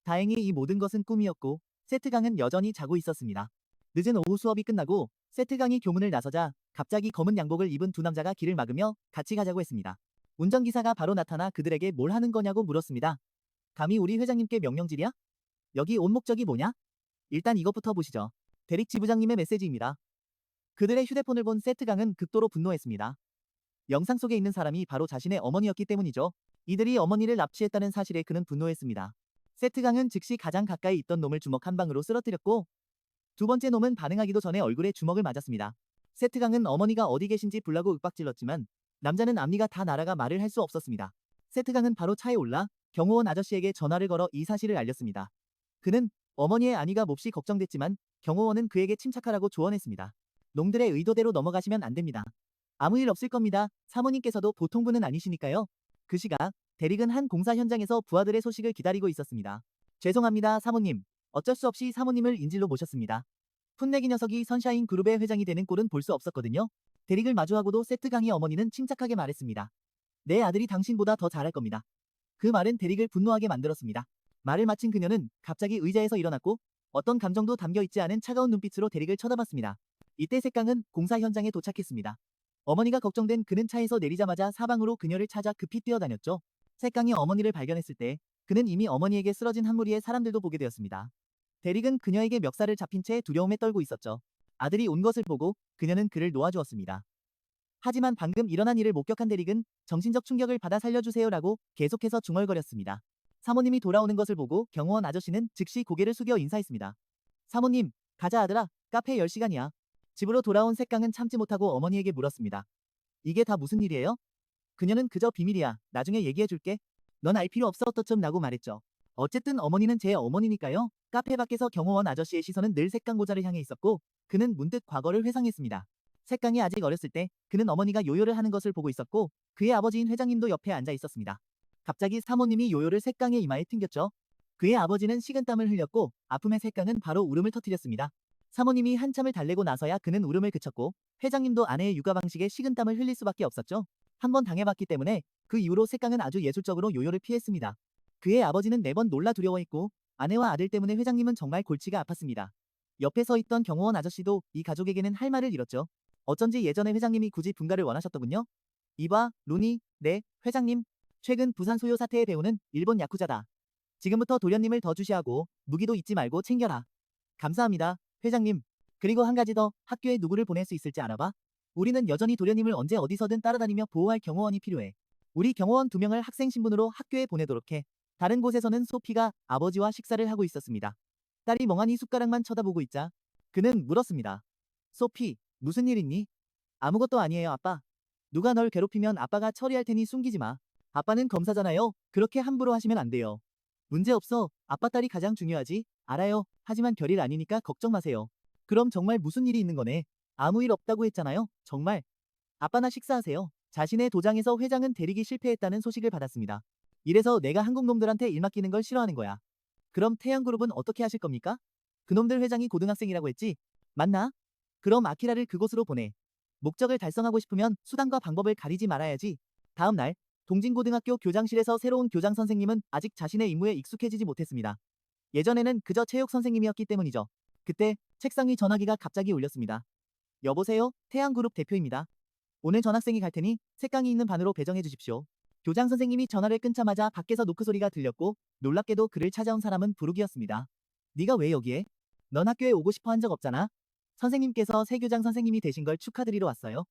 Speaker 1: 다행히 이 모든 것은 꿈이었고 세트강은 여전히 자고 있었습니다. 늦은 오후 수업이 끝나고 세트강이 교문을 나서자 갑자기 검은 양복을 입은 두 남자가 길을 막으며 같이 가자고 했습니다. 운전기사가 바로 나타나 그들에게 뭘 하는 거냐고 물었습니다. 감히 우리 회장님께 명령질이야? 여기 온 목적이 뭐냐? 일단 이것부터 보시죠. 대릭 지부장님의 메시지입니다. 그들의 휴대폰을 본 세트강은 극도로 분노했습니다. 영상 속에 있는 사람이 바로 자신의 어머니였기 때문이죠. 이들이 어머니를 납치했다는 사실에 그는 분노했습니다. 세트강은 즉시 가장 가까이 있던 놈을 주먹 한 방으로 쓰러뜨렸고 두 번째 놈은 반응하기도 전에 얼굴에 주먹을 맞았습니다. 세트강은 어머니가 어디 계신지 불라고 윽박질렀지만 남자는 앞니가 다 날아가 말을 할 수 없었습니다. 세트강은 바로 차에 올라 경호원 아저씨에게 전화를 걸어 이 사실을 알렸습니다. 그는 어머니의 안위가 몹시 걱정됐지만 경호원은 그에게 침착하라고 조언했습니다. 놈들의 의도대로 넘어가시면 안 됩니다. 아무 일 없을 겁니다. 사모님께서도 보통 분은 아니시니까요. 그 시각 대릭은 한 공사 현장에서 부하들의 소식을 기다리고 있었습니다. 죄송합니다, 사모님. 어쩔 수 없이 사모님을 인질로 모셨습니다. 풋내기 녀석이 선샤인 그룹의 회장이 되는 꼴은 볼 수 없었거든요. 대릭을 마주하고도 세트강의 어머니는 침착하게 말했습니다. 내 아들이 당신보다 더 잘할 겁니다. 그 말은 대릭을 분노하게 만들었습니다. 말을 마친 그녀는 갑자기 의자에서 일어났고 어떤 감정도 담겨있지 않은 차가운 눈빛으로 대릭을 쳐다봤습니다. 이때 색강은 공사 현장에 도착했습니다. 어머니가 걱정된 그는 차에서 내리자마자 사방으로 그녀를 찾아 급히 뛰어다녔죠. 색강이 어머니를 발견했을 때 그는 이미 어머니에게 쓰러진 한 무리의 사람들도 보게 되었습니다. 대릭은 그녀에게 멱살을 잡힌 채 두려움에 떨고 있었죠. 아들이 온 것을 보고 그녀는 그를 놓아주었습니다. 하지만 방금 일어난 일을 목격한 대릭은 정신적 충격을 받아 살려주세요라고 계속해서 중얼거렸습니다. 사모님이 돌아오는 것을 보고 경호원 아저씨는 즉시 고개를 숙여 인사했습니다. 사모님, 가자 아들아, 카페 10시간이야. 집으로 돌아온 색강은 참지 못하고 어머니에게 물었습니다. 이게 다 무슨 일이에요? 그녀는 그저 비밀이야. 나중에 얘기해줄게. 넌 알 필요 없어 어떠점 라고 말했죠. 어쨌든 어머니는 제 어머니니까요. 카페 밖에서 경호원 아저씨의 시선은 늘 색강 고자를 향해 있었고 그는 문득 과거를 회상했습니다. 색강이 아직 어렸을 때 그는 어머니가 요요를 하는 것을 보고 있었고 그의 아버지인 회장님도 옆에 앉아 있었습니다. 갑자기 사모님이 요요를 색강의 이마에 튕겼죠. 그의 아버지는 식은땀을 흘렸고 아픔의 색강은 바로 울음을 터뜨렸습니다. 사모님이 한참을 달래고 나서야 그는 울음을 그쳤고 회장님도 아내의 육아 방식에 식은땀을 흘릴 수밖에 없었죠. 한번 당해봤기 때문에 그 이후로 색강은 아주 예술적으로 요요를 피했습니다. 그의 아버지는 매번 놀라 두려워했고 아내와 아들 때문에 회장님은 정말 골치가 아팠습니다. 옆에 서 있던 경호원 아저씨도 이 가족에게는 할 말을 잃었죠. 어쩐지 예전에 회장님이 굳이 분가를 원하셨더군요. 이봐, 루니, 네, 회장님. 최근 부산 소요 사태의 배우는 일본 야쿠자다. 지금부터 도련님을 더 주시하고 무기도 잊지 말고 챙겨라. 감사합니다, 회장님. 그리고 한 가지 더, 학교에 누구를 보낼 수 있을지 알아봐. 우리는 여전히 도련님을 언제 어디서든 따라다니며 보호할 경호원이 필요해. 우리 경호원 2명을 학생 신분으로 학교에 보내도록 해. 다른 곳에서는 소피가 아버지와 식사를 하고 있었습니다. 딸이 멍하니 숟가락만 쳐다보고 있자 그는 물었습니다. 소피, 무슨 일 있니? 아무것도 아니에요, 아빠. 누가 널 괴롭히면 아빠가 처리할 테니 숨기지 마. 아빠는 검사잖아요. 그렇게 함부로 하시면 안 돼요. 문제없어. 아빠 딸이 가장 중요하지. 알아요. 하지만 별일 아니니까 걱정 마세요. 그럼 정말 무슨 일이 있는 거네. 아무 일 없다고 했잖아요. 정말. 아빠나 식사하세요. 자신의 도장에서 회장은 대릭이 실패했다는 소식을 받았습니다. 이래서 내가 한국 놈들한테 일 맡기는 걸 싫어하는 거야. 그럼 태양그룹은 어떻게 하실 겁니까? 그놈들 회장이 고등학생이라고 했지? 맞나? 그럼 아키라를 그곳으로 보내. 목적을 달성하고 싶으면 수단과 방법을 가리지 말아야지. 다음 날 동진고등학교 교장실에서 새로운 교장 선생님은 아직 자신의 임무에 익숙해지지 못했습니다. 예전에는 그저 체육 선생님이었기 때문이죠. 그때 책상 위 전화기가 갑자기 울렸습니다. 여보세요? 태양그룹 대표입니다. 오늘 전학생이 갈 테니 색강이 있는 반으로 배정해 주십시오. 교장 선생님이 전화를 끊자마자 밖에서 노크 소리가 들렸고 놀랍게도 그를 찾아온 사람은 부르기였습니다. 네가 왜 여기에? 넌 학교에 오고 싶어 한 적 없잖아. 선생님께서 새 교장 선생님이 되신 걸 축하드리러 왔어요.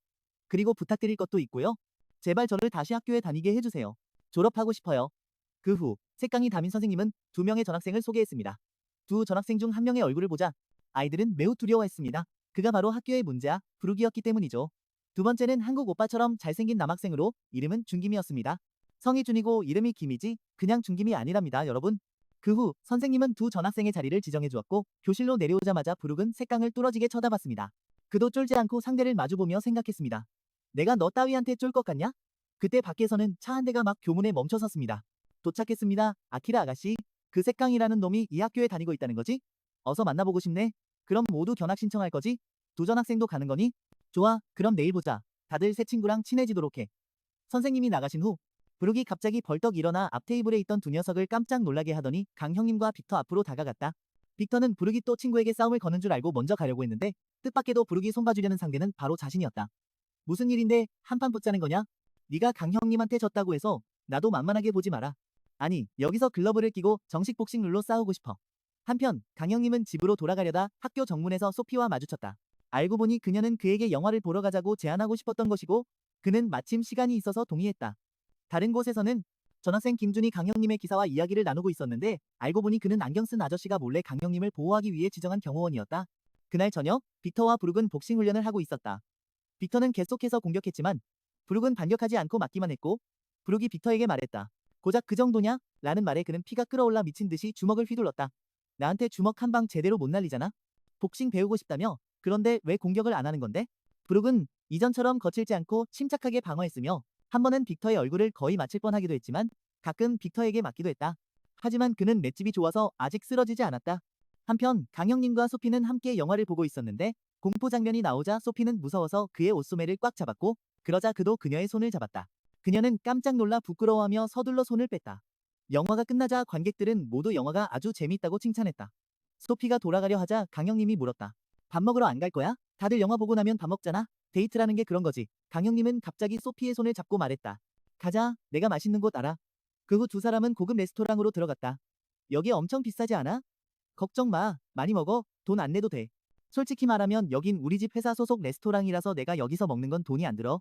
Speaker 1: 그리고 부탁드릴 것도 있고요. 제발 저를 다시 학교에 다니게 해주세요. 졸업하고 싶어요. 그 후 색강이 담임 선생님은 2명의 전학생을 소개했습니다. 두 전학생 중 한 명의 얼굴을 보자 아이들은 매우 두려워했습니다. 그가 바로 학교의 문제아 부르기였기 때문이죠. 두 번째는 한국 오빠처럼 잘생긴 남학생으로 이름은 준김이었습니다. 성이 준이고 이름이 김이지 그냥 준김이 아니랍니다, 여러분. 그 후 선생님은 두 전학생의 자리를 지정해 주었고 교실로 내려오자마자 부룩은 색강을 뚫어지게 쳐다봤습니다. 그도 쫄지 않고 상대를 마주보며 생각했습니다. 내가 너 따위한테 쫄 것 같냐? 그때 밖에서는 차 한 대가 막 교문에 멈춰섰습니다. 도착했습니다, 아키라 아가씨. 그 색강이라는 놈이 이 학교에 다니고 있다는 거지? 어서 만나보고 싶네. 그럼 모두 견학 신청할 거지? 두 전학생도 가는 거니? 좋아, 그럼 내일 보자. 다들 새 친구랑 친해지도록 해. 선생님이 나가신 후 부룩이 갑자기 벌떡 일어나 앞 테이블에 있던 두 녀석을 깜짝 놀라게 하더니 강 형님과 빅터 앞으로 다가갔다. 빅터는 부르기 또 친구에게 싸움을 거는 줄 알고 먼저 가려고 했는데 뜻밖에도 부르기 손봐주려는 상대는 바로 자신이었다. 무슨 일인데 한판 붙자는 거냐? 네가 강 형님한테 졌다고 해서 나도 만만하게 보지 마라. 아니, 여기서 글러브를 끼고 정식 복싱 룰로 싸우고 싶어. 한편 강 형님은 집으로 돌아가려다 학교 정문에서 소피와 마주쳤다. 알고 보니 그녀는 그에게 영화를 보러 가자고 제안하고 싶었던 것이고 그는 마침 시간이 있어서 동의했다. 다른 곳에서는 전학생 김준이 강형님의 기사와 이야기를 나누고 있었는데 알고 보니 그는 안경 쓴 아저씨가 몰래 강형님을 보호하기 위해 지정한 경호원이었다. 그날 저녁 빅터와 브룩은 복싱 훈련을 하고 있었다. 빅터는 계속해서 공격했지만 브룩은 반격하지 않고 맞기만 했고 브룩이 빅터에게 말했다. 고작 그 정도냐? 라는 말에 그는 피가 끓어올라 미친 듯이 주먹을 휘둘렀다. 나한테 주먹 한 방 제대로 못 날리잖아? 복싱 배우고 싶다며? 그런데 왜 공격을 안 하는 건데? 브룩은 이전처럼 거칠지 않고 침착하게 방어했으며 한 번은 빅터의 얼굴을 거의 맞힐 뻔하기도 했지만 가끔 빅터에게 맞기도 했다. 하지만 그는 맷집이 좋아서 아직 쓰러지지 않았다. 한편 강형님과 소피는 함께 영화를 보고 있었는데 공포 장면이 나오자 소피는 무서워서 그의 옷소매를 꽉 잡았고 그러자 그도 그녀의 손을 잡았다. 그녀는 깜짝 놀라 부끄러워하며 서둘러 손을 뺐다. 영화가 끝나자 관객들은 모두 영화가 아주 재밌다고 칭찬했다. 소피가 돌아가려 하자 강형님이 물었다. 밥 먹으러 안 갈 거야? 다들 영화 보고 나면 밥 먹잖아. 데이트라는 게 그런 거지. 강형님은 갑자기 소피의 손을 잡고 말했다. 가자, 내가 맛있는 곳 알아. 그 후 두 사람은 고급 레스토랑으로 들어갔다. 여기 엄청 비싸지 않아? 걱정 마, 많이 먹어. 돈 안 내도 돼. 솔직히 말하면 여긴 우리 집 회사 소속 레스토랑이라서 내가 여기서 먹는 건 돈이 안 들어.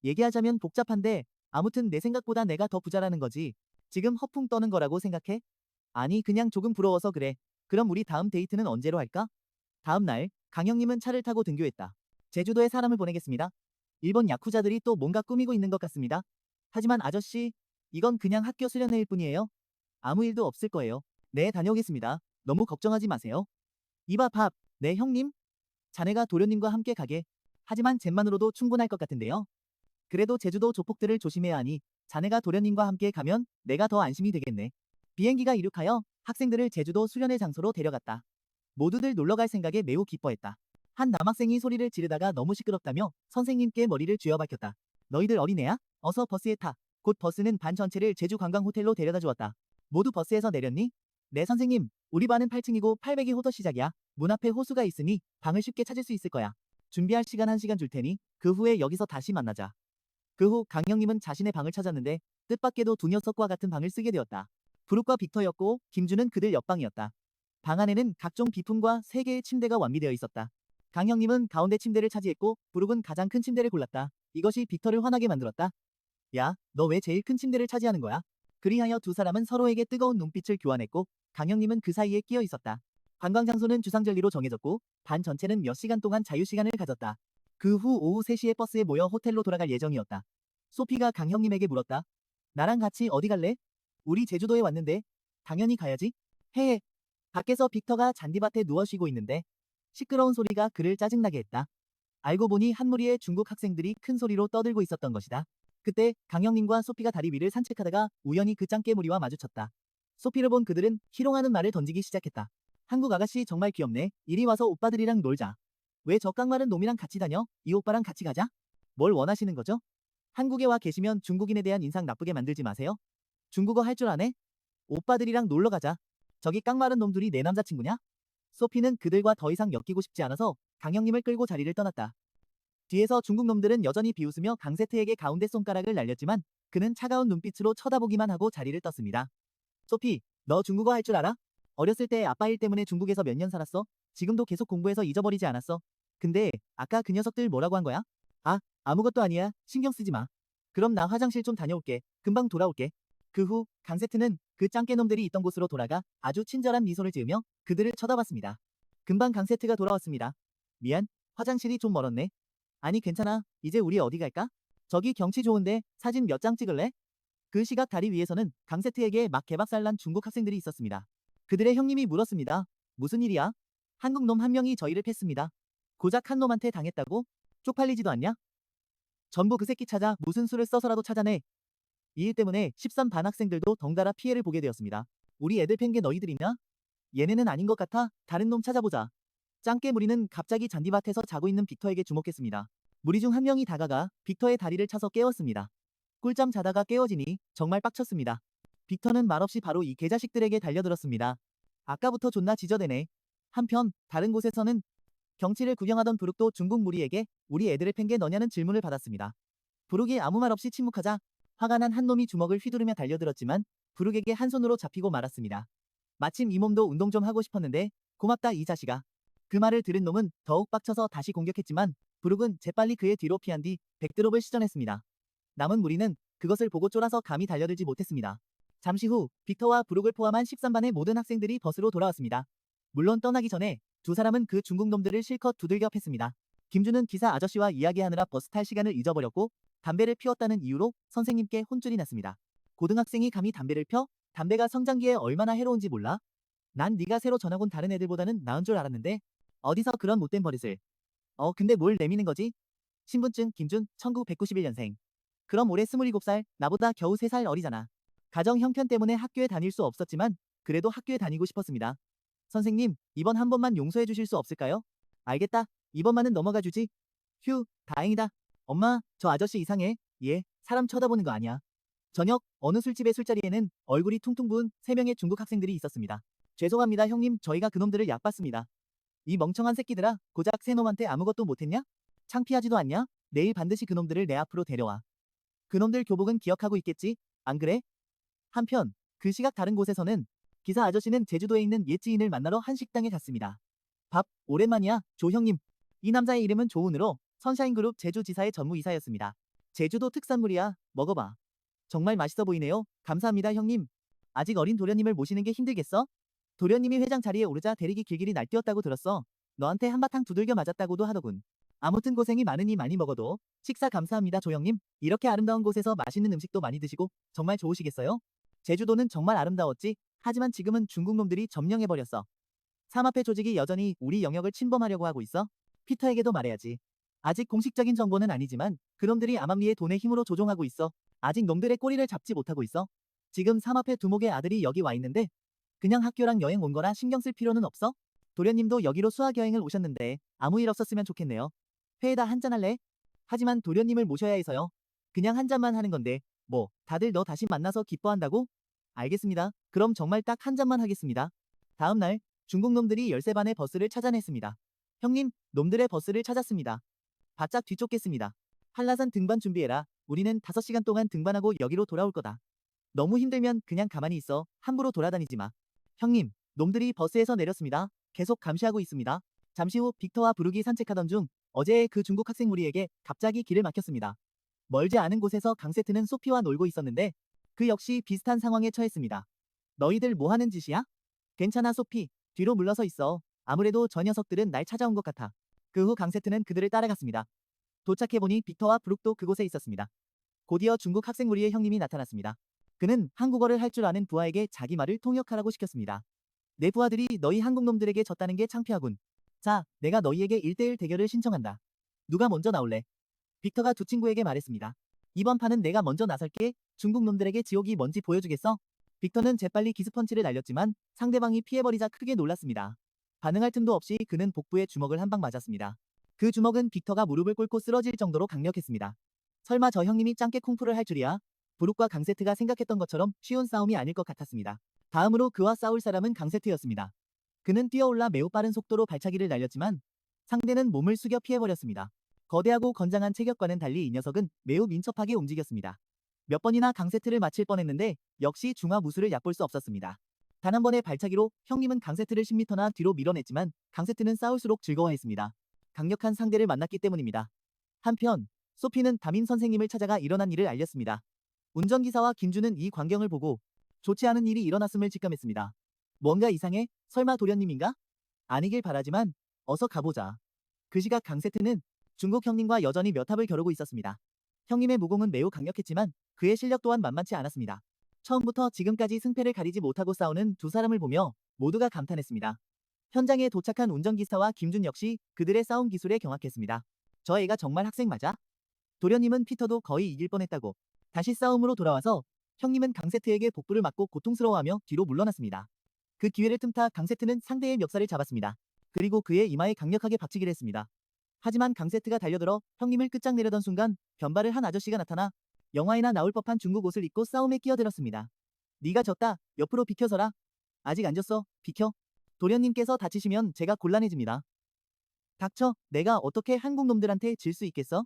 Speaker 1: 얘기하자면 복잡한데 아무튼 내 생각보다 내가 더 부자라는 거지. 지금 허풍 떠는 거라고 생각해? 아니, 그냥 조금 부러워서 그래. 그럼 우리 다음 데이트는 언제로 할까? 다음 날, 강형님은 차를 타고 등교했다. 제주도에 사람을 보내겠습니다. 일본 야쿠자들이 또 뭔가 꾸미고 있는 것 같습니다. 하지만 아저씨, 이건 그냥 학교 수련회일 뿐이에요. 아무 일도 없을 거예요. 네, 다녀오겠습니다. 너무 걱정하지 마세요. 이봐 밥, 네 형님? 자네가 도련님과 함께 가게. 하지만 jet만으로도 충분할 것 같은데요. 그래도 제주도 조폭들을 조심해야 하니 자네가 도련님과 함께 가면 내가 더 안심이 되겠네. 비행기가 이륙하여 학생들을 제주도 수련회 장소로 데려갔다. 모두들 놀러갈 생각에 매우 기뻐했다. 한 남학생이 소리를 지르다가 너무 시끄럽다며 선생님께 머리를 쥐어박혔다. 너희들 어린애야? 어서 버스에 타. 곧 버스는 반 전체를 제주관광호텔로 데려다 주었다. 모두 버스에서 내렸니? 네 선생님, 우리 반은 8층이고 800이 호터 시작이야. 문 앞에 호수가 있으니 방을 쉽게 찾을 수 있을 거야. 준비할 시간 1시간 줄 테니 그 후에 여기서 다시 만나자. 그 후 강영님은 자신의 방을 찾았는데 뜻밖에도 두 녀석과 같은 방을 쓰게 되었다. 브룩과 빅터였고 김주는 그들 옆방이었다. 방 안에는 각종 비품과 3개의 침대가 완비되어 있었다. 강형님은 가운데 침대를 차지했고 브룩은 가장 큰 침대를 골랐다. 이것이 빅터를 화나게 만들었다. 야, 너 왜 제일 큰 침대를 차지하는 거야? 그리하여 두 사람은 서로에게 뜨거운 눈빛을 교환했고 강형님은 그 사이에 끼어 있었다. 관광 장소는 주상절리로 정해졌고 반 전체는 몇 시간 동안 자유시간을 가졌다. 그 후 오후 3시에 버스에 모여 호텔로 돌아갈 예정이었다. 소피가 강형님에게 물었다. 나랑 같이 어디 갈래? 우리 제주도에 왔는데 당연히 가야지. 헤헤. 밖에서 빅터가 잔디밭에 누워 쉬고 있는데 시끄러운 소리가 그를 짜증나게 했다. 알고 보니 한 무리의 중국 학생들이 큰 소리로 떠들고 있었던 것이다. 그때 강형님과 소피가 다리 위를 산책하다가 우연히 그 짱깨 무리와 마주쳤다. 소피를 본 그들은 희롱하는 말을 던지기 시작했다. 한국 아가씨 정말 귀엽네. 이리 와서 오빠들이랑 놀자. 왜 저 깡마른 놈이랑 같이 다녀? 이 오빠랑 같이 가자. 뭘 원하시는 거죠? 한국에 와 계시면 중국인에 대한 인상 나쁘게 만들지 마세요. 중국어 할 줄 아네? 오빠들이랑 놀러 가자. 저기 깡마른 놈들이 내 남자친구냐? 소피는 그들과 더 이상 엮이고 싶지 않아서 강형님을 끌고 자리를 떠났다. 뒤에서 중국 놈들은 여전히 비웃으며 강세트에게 가운데 손가락을 날렸지만 그는 차가운 눈빛으로 쳐다보기만 하고 자리를 떴습니다. 소피, 너 중국어 할 줄 알아? 어렸을 때 아빠 일 때문에 중국에서 몇 년 살았어? 지금도 계속 공부해서 잊어버리지 않았어? 근데 아까 그 녀석들 뭐라고 한 거야? 아, 아무것도 아니야. 신경 쓰지 마. 그럼 나 화장실 좀 다녀올게. 금방 돌아올게. 그 후 강세트는 그 짱깨놈들이 있던 곳으로 돌아가 아주 친절한 미소를 지으며 그들을 쳐다봤습니다. 금방 강세트가 돌아왔습니다. 미안, 화장실이 좀 멀었네. 아니 괜찮아. 이제 우리 어디 갈까? 저기 경치 좋은데 사진 몇 장 찍을래? 그 시각 다리 위에서는 강세트에게 막 개박살난 중국 학생들이 있었습니다. 그들의 형님이 물었습니다. 무슨 일이야? 한국 놈 한 명이 저희를 팼습니다. 고작 한 놈한테 당했다고? 쪽팔리지도 않냐? 전부 그 새끼 찾아 무슨 수를 써서라도 찾아내. 이 일 때문에 13 반 학생들도 덩달아 피해를 보게 되었습니다. 우리 애들 팬 게 너희들이냐? 얘네는 아닌 것 같아. 다른 놈 찾아보자. 짱깨 무리는 갑자기 잔디밭에서 자고 있는 빅터에게 주목했습니다. 무리 중 한 명이 다가가 빅터의 다리를 차서 깨웠습니다. 꿀잠 자다가 깨어지니 정말 빡쳤습니다. 빅터는 말없이 바로 이 개자식들에게 달려들었습니다. 아까부터 존나 지저대네. 한편 다른 곳에서는 경치를 구경하던 부룩도 중국 무리에게 우리 애들을 팬 게 너냐는 질문을 받았습니다. 부룩이 아무 말 없이 침묵하자 화가 난 한 놈이 주먹을 휘두르며 달려들었지만 부룩에게 한 손으로 잡히고 말았습니다. 마침 이 몸도 운동 좀 하고 싶었는데 고맙다 이 자식아. 그 말을 들은 놈은 더욱 빡쳐서 다시 공격했지만 부룩은 재빨리 그의 뒤로 피한 뒤 백드롭을 시전했습니다. 남은 무리는 그것을 보고 쫄아서 감히 달려들지 못했습니다. 잠시 후 빅터와 부룩을 포함한 13반의 모든 학생들이 버스로 돌아왔습니다. 물론 떠나기 전에 두 사람은 그 중국 놈들을 실컷 두들겨 팼습니다. 김준은 기사 아저씨와 이야기하느라 버스 탈 시간을 잊어버렸고 담배를 피웠다는 이유로 선생님께 혼쭐이 났습니다. 고등학생이 감히 담배를 펴? 담배가 성장기에 얼마나 해로운지 몰라? 난 네가 새로 전학 온 다른 애들보다는 나은 줄 알았는데 어디서 그런 못된 버릇을. 근데 뭘 내미는 거지? 신분증 김준 1991년생. 그럼 올해 27살, 나보다 겨우 3살 어리잖아. 가정 형편 때문에 학교에 다닐 수 없었지만 그래도 학교에 다니고 싶었습니다. 선생님, 이번 한 번만 용서해 주실 수 없을까요? 알겠다. 이번만은 넘어가 주지. 휴, 다행이다. 엄마, 저 아저씨 이상해. 얘, 사람 쳐다보는 거 아니야. 저녁, 어느 술집의 술자리에는 얼굴이 퉁퉁 부은 3명의 중국 학생들이 있었습니다. 죄송합니다 형님, 저희가 그놈들을 얕봤습니다. 이 멍청한 새끼들아, 고작 새 놈한테 아무것도 못했냐? 창피하지도 않냐? 내일 반드시 그놈들을 내 앞으로 데려와. 그놈들 교복은 기억하고 있겠지? 안 그래? 한편 그 시각 다른 곳에서는 기사 아저씨는 제주도에 있는 옛 지인을 만나러 한 식당에 갔습니다. 밥, 오랜만이야, 조 형님. 이 남자의 이름은 조은으로 선샤인그룹 제주지사의 전무이사였습니다. 제주도 특산물이야, 먹어봐. 정말 맛있어 보이네요. 감사합니다 형님. 아직 어린 도련님을 모시는 게 힘들겠어? 도련님이 회장 자리에 오르자 대리기 길길이 날뛰었다고 들었어. 너한테 한바탕 두들겨 맞았다고도 하더군. 아무튼 고생이 많으니 많이 먹어도. 식사 감사합니다 조 형님. 이렇게 아름다운 곳에서 맛있는 음식도 많이 드시고 정말 좋으시겠어요? 제주도는 정말 아름다웠지. 하지만 지금은 중국 놈들이 점령해버렸어. 삼합회 조직이 여전히 우리 영역을 침범하려고 하고 있어. 피터에게도 말해야지. 아직 공식적인 정보는 아니지만 그놈들이 암암리의 돈의 힘으로 조종하고 있어. 아직 놈들의 꼬리를 잡지 못하고 있어. 지금 삼합회 두목의 아들이 여기 와 있는데 그냥 학교랑 여행 온 거라 신경 쓸 필요는 없어? 도련님도 여기로 수학여행을 오셨는데 아무 일 없었으면 좋겠네요. 회에다 한잔 할래? 하지만 도련님을 모셔야 해서요. 그냥 한 잔만 하는 건데 뭐 다들 너 다시 만나서 기뻐한다고? 알겠습니다. 그럼 정말 딱 한 잔만 하겠습니다. 다음 날 중국 놈들이 13반의 버스를 찾아냈습니다. 형님, 놈들의 버스를 찾았습니다. 바짝 뒤쫓겠습니다. 한라산 등반 준비해라. 우리는 5시간 동안 등반하고 여기로 돌아올 거다. 너무 힘들면 그냥 가만히 있어. 함부로 돌아다니지 마. 형님, 놈들이 버스에서 내렸습니다. 계속 감시하고 있습니다. 잠시 후 빅터와 부룩이 산책하던 중 어제의 그 중국 학생 무리에게 갑자기 길을 막혔습니다. 멀지 않은 곳에서 강세트는 소피와 놀고 있었는데 그 역시 비슷한 상황에 처했습니다. 너희들 뭐 하는 짓이야? 괜찮아 소피. 뒤로 물러서 있어. 아무래도 저 녀석들은 날 찾아온 것 같아. 그 후 강세트는 그들을 따라갔습니다. 도착해보니 빅터와 브룩도 그곳에 있었습니다. 곧이어 중국 학생 무리의 형님이 나타났습니다. 그는 한국어를 할 줄 아는 부하에게 자기 말을 통역하라고 시켰습니다. 내 부하들이 너희 한국 놈들에게 졌다는 게 창피하군. 자, 내가 너희에게 1대1 대결을 신청한다. 누가 먼저 나올래? 빅터가 두 친구에게 말했습니다. 이번 판은 내가 먼저 나설게. 중국 놈들에게 지옥이 뭔지 보여주겠어? 빅터는 재빨리 기습펀치를 날렸지만 상대방이 피해버리자 크게 놀랐습니다. 반응할 틈도 없이 그는 복부에 주먹을 한 방 맞았습니다. 그 주먹은 빅터가 무릎을 꿇고 쓰러질 정도로 강력했습니다. 설마 저 형님이 짱깨 쿵푸를 할 줄이야? 브룩과 강세트가 생각했던 것처럼 쉬운 싸움이 아닐 것 같았습니다. 다음으로 그와 싸울 사람은 강세트였습니다. 그는 뛰어올라 매우 빠른 속도로 발차기를 날렸지만 상대는 몸을 숙여 피해버렸습니다. 거대하고 건장한 체격과는 달리 이 녀석은 매우 민첩하게 움직였습니다. 몇 번이나 강세트를 맞힐 뻔했는데 역시 중화 무술을 얕볼 수 없었습니다. 단 한 번의 발차기로 형님은 강세트를 10m나 뒤로 밀어냈지만 강세트는 싸울수록 즐거워했습니다. 강력한 상대를 만났기 때문입니다. 한편 소피는 담임 선생님을 찾아가 일어난 일을 알렸습니다. 운전기사와 김주는 이 광경을 보고 좋지 않은 일이 일어났음을 직감했습니다. 뭔가 이상해? 설마 도련님인가? 아니길 바라지만 어서 가보자. 그 시각 강세트는 중국 형님과 여전히 몇 합을 겨루고 있었습니다. 형님의 무공은 매우 강력했지만 그의 실력 또한 만만치 않았습니다. 처음부터 지금까지 승패를 가리지 못하고 싸우는 두 사람을 보며 모두가 감탄했습니다. 현장에 도착한 운전기사와 김준 역시 그들의 싸움 기술에 경악했습니다. 저 애가 정말 학생 맞아? 도련님은 피터도 거의 이길 뻔했다고. 다시 싸움으로 돌아와서 형님은 강세트에게 복부를 맞고 고통스러워하며 뒤로 물러났습니다. 그 기회를 틈타 강세트는 상대의 멱살을 잡았습니다. 그리고 그의 이마에 강력하게 박치기를 했습니다. 하지만 강세트가 달려들어 형님을 끝장내려던 순간 변발을 한 아저씨가 나타나 영화에나 나올 법한 중국 옷을 입고 싸움에 끼어들었습니다. 네가 졌다. 옆으로 비켜서라. 아직 안 졌어. 비켜. 도련님께서 다치시면 제가 곤란해집니다. 닥쳐. 내가 어떻게 한국 놈들한테 질 수 있겠어?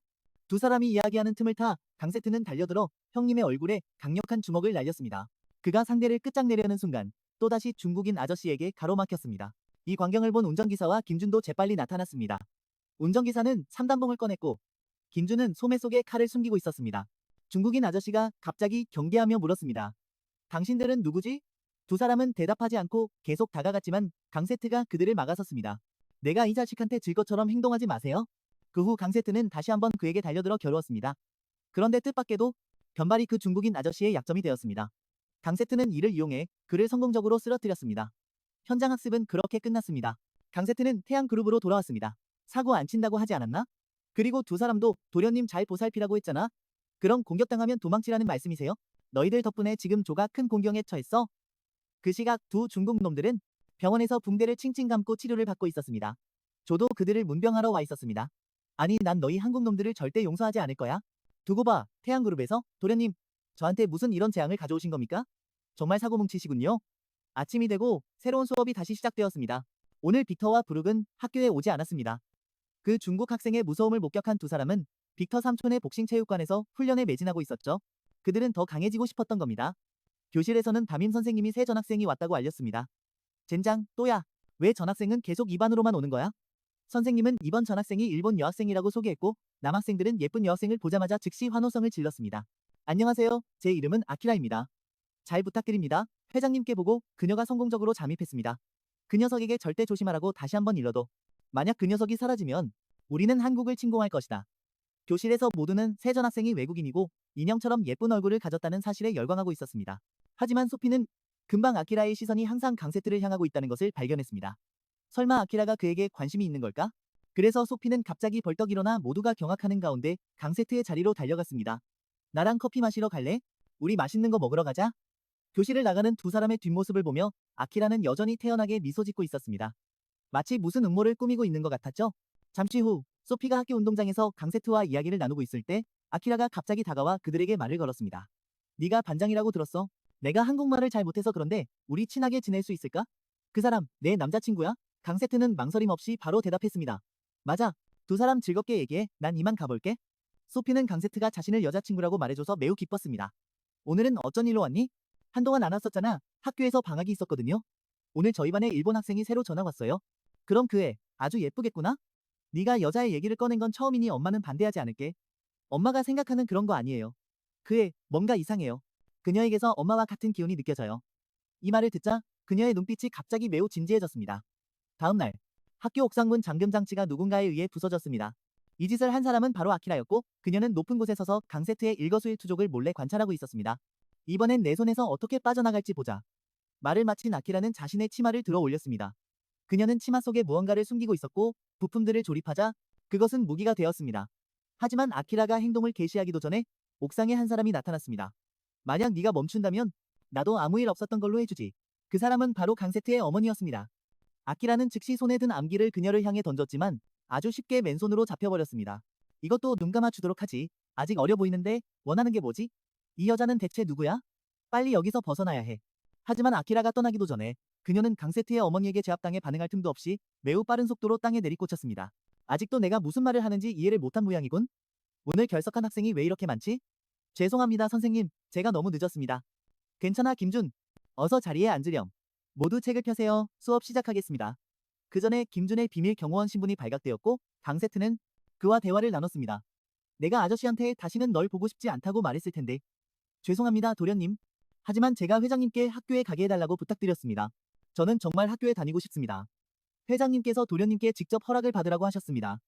Speaker 1: 두 사람이 이야기하는 틈을 타 강세트는 달려들어 형님의 얼굴에 강력한 주먹을 날렸습니다. 그가 상대를 끝장내려는 순간 또다시 중국인 아저씨에게 가로막혔습니다. 이 광경을 본 운전기사와 김준도 재빨리 나타났습니다. 운전기사는 삼단봉을 꺼냈고 김준은 소매 속에 칼을 숨기고 있었습니다. 중국인 아저씨가 갑자기 경계하며 물었습니다. 당신들은 누구지? 두 사람은 대답하지 않고 계속 다가갔지만 강세트가 그들을 막아섰습니다. 내가 이 자식한테 질 것처럼 행동하지 마세요. 그 후 강세트는 다시 한번 그에게 달려들어 겨루었습니다. 그런데 뜻밖에도 변발이 그 중국인 아저씨의 약점이 되었습니다. 강세트는 이를 이용해 그를 성공적으로 쓰러뜨렸습니다. 현장 학습은 그렇게 끝났습니다. 강세트는 태양그룹으로 돌아왔습니다. 사고 안 친다고 하지 않았나? 그리고 두 사람도 도련님 잘 보살피라고 했잖아. 그럼 공격당하면 도망치라는 말씀이세요? 너희들 덕분에 지금 조가 큰 공경에 처했어. 그 시각 두 중국 놈들은 병원에서 붕대를 칭칭 감고 치료를 받고 있었습니다. 조도 그들을 문병하러 와 있었습니다. 아니 난 너희 한국 놈들을 절대 용서하지 않을 거야. 두고 봐. 태양그룹에서 도련님 저한테 무슨 이런 재앙을 가져오신 겁니까? 정말 사고뭉치시군요. 아침이 되고 새로운 수업이 다시 시작되었습니다. 오늘 빅터와 브룩은 학교에 오지 않았습니다. 그 중국 학생의 무서움을 목격한 두 사람은 빅터 삼촌의 복싱체육관에서 훈련에 매진하고 있었죠. 그들은 더 강해지고 싶었던 겁니다. 교실에서는 담임 선생님이 새 전학생이 왔다고 알렸습니다. 젠장, 또야. 왜 전학생은 계속 이 반으로만 오는 거야? 선생님은 이번 전학생이 일본 여학생이라고 소개했고 남학생들은 예쁜 여학생을 보자마자 즉시 환호성을 질렀습니다. 안녕하세요. 제 이름은 아키라입니다. 잘 부탁드립니다. 회장님께 보고 그녀가 성공적으로 잠입했습니다. 그 녀석에게 절대 조심하라고 다시 한번 일러도 만약 그 녀석이 사라지면 우리는 한국을 침공할 것이다. 교실에서 모두는 새 전학생이 외국인이고 인형처럼 예쁜 얼굴을 가졌다는 사실에 열광하고 있었습니다. 하지만 소피는 금방 아키라의 시선이 항상 강세트를 향하고 있다는 것을 발견했습니다. 설마 아키라가 그에게 관심이 있는 걸까? 그래서 소피는 갑자기 벌떡 일어나 모두가 경악하는 가운데 강세트의 자리로 달려갔습니다. 나랑 커피 마시러 갈래? 우리 맛있는 거 먹으러 가자. 교실을 나가는 두 사람의 뒷모습을 보며 아키라는 여전히 태연하게 미소 짓고 있었습니다. 마치 무슨 음모를 꾸미고 있는 것 같았죠? 잠시 후 소피가 학교 운동장에서 강세트와 이야기를 나누고 있을 때 아키라가 갑자기 다가와 그들에게 말을 걸었습니다. 네가 반장이라고 들었어. 내가 한국말을 잘 못해서 그런데 우리 친하게 지낼 수 있을까? 그 사람 내 남자친구야? 강세트는 망설임 없이 바로 대답했습니다. 맞아. 두 사람 즐겁게 얘기해. 난 이만 가볼게. 소피는 강세트가 자신을 여자친구라고 말해줘서 매우 기뻤습니다. 오늘은 어쩐 일로 왔니? 한동안 안 왔었잖아. 학교에서 방학이 있었거든요. 오늘 저희 반에 일본 학생이 새로 전학 왔어요. 그럼 그 애 아주 예쁘겠구나? 네가 여자의 얘기를 꺼낸 건 처음이니 엄마는 반대하지 않을게. 엄마가 생각하는 그런 거 아니에요. 그 애 뭔가 이상해요. 그녀에게서 엄마와 같은 기운이 느껴져요. 이 말을 듣자 그녀의 눈빛이 갑자기 매우 진지해졌습니다. 다음 날 학교 옥상문 잠금 장치가 누군가에 의해 부서졌습니다. 이 짓을 한 사람은 바로 아키라였고 그녀는 높은 곳에 서서 강세트의 일거수일투족을 몰래 관찰하고 있었습니다. 이번엔 내 손에서 어떻게 빠져나갈지 보자. 말을 마친 아키라는 자신의 치마를 들어 올렸습니다. 그녀는 치마 속에 무언가를 숨기고 있었고 부품들을 조립하자 그것은 무기가 되었습니다. 하지만 아키라가 행동을 개시하기도 전에 옥상에 한 사람이 나타났습니다. 만약 네가 멈춘다면 나도 아무 일 없었던 걸로 해주지. 그 사람은 바로 강세트의 어머니였습니다. 아키라는 즉시 손에 든 암기를 그녀를 향해 던졌지만 아주 쉽게 맨손으로 잡혀버렸습니다. 이것도 눈 감아주도록 하지. 아직 어려 보이는데 원하는 게 뭐지? 이 여자는 대체 누구야? 빨리 여기서 벗어나야 해. 하지만 아키라가 떠나기도 전에 그녀는 강세트의 어머니에게 제압당해 반응할 틈도 없이 매우 빠른 속도로 땅에 내리꽂혔습니다. 아직도 내가 무슨 말을 하는지 이해를 못한 모양이군. 오늘 결석한 학생이 왜 이렇게 많지? 죄송합니다 선생님. 제가 너무 늦었습니다. 괜찮아 김준. 어서 자리에 앉으렴. 모두 책을 펴세요. 수업 시작하겠습니다. 그 전에 김준의 비밀 경호원 신분이 발각되었고 강세트는 그와 대화를 나눴습니다. 내가 아저씨한테 다시는 널 보고 싶지 않다고 말했을 텐데. 죄송합니다 도련님. 하지만 제가 회장님께 학교에 가게 해달라고 부탁드렸습니다. 저는 정말 학교에 다니고 싶습니다. 회장님께서 도련님께 직접 허락을 받으라고 하셨습니다.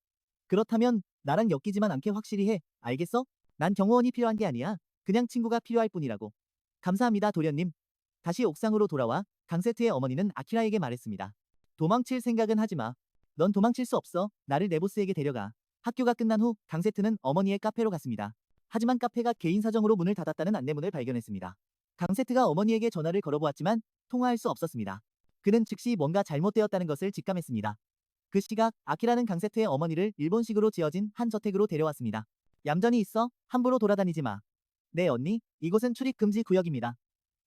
Speaker 1: 그렇다면 나랑 엮이지만 않게 확실히 해. 알겠어? 난 경호원이 필요한 게 아니야. 그냥 친구가 필요할 뿐이라고. 감사합니다 도련님. 다시 옥상으로 돌아와 강세트의 어머니는 아키라에게 말했습니다. 도망칠 생각은 하지 마. 넌 도망칠 수 없어. 나를 내 보스에게 데려가. 학교가 끝난 후 강세트는 어머니의 카페로 갔습니다. 하지만 카페가 개인 사정으로 문을 닫았다는 안내문을 발견했습니다. 강세트가 어머니에게 전화를 걸어보았지만 통화할 수 없었습니다. 그는 즉시 뭔가 잘못되었다는 것을 직감했습니다. 그 시각 아키라는 강세트의 어머니를 일본식으로 지어진 한 저택으로 데려왔습니다. 얌전히 있어. 함부로 돌아다니지 마. 네 언니, 이곳은 출입 금지 구역입니다.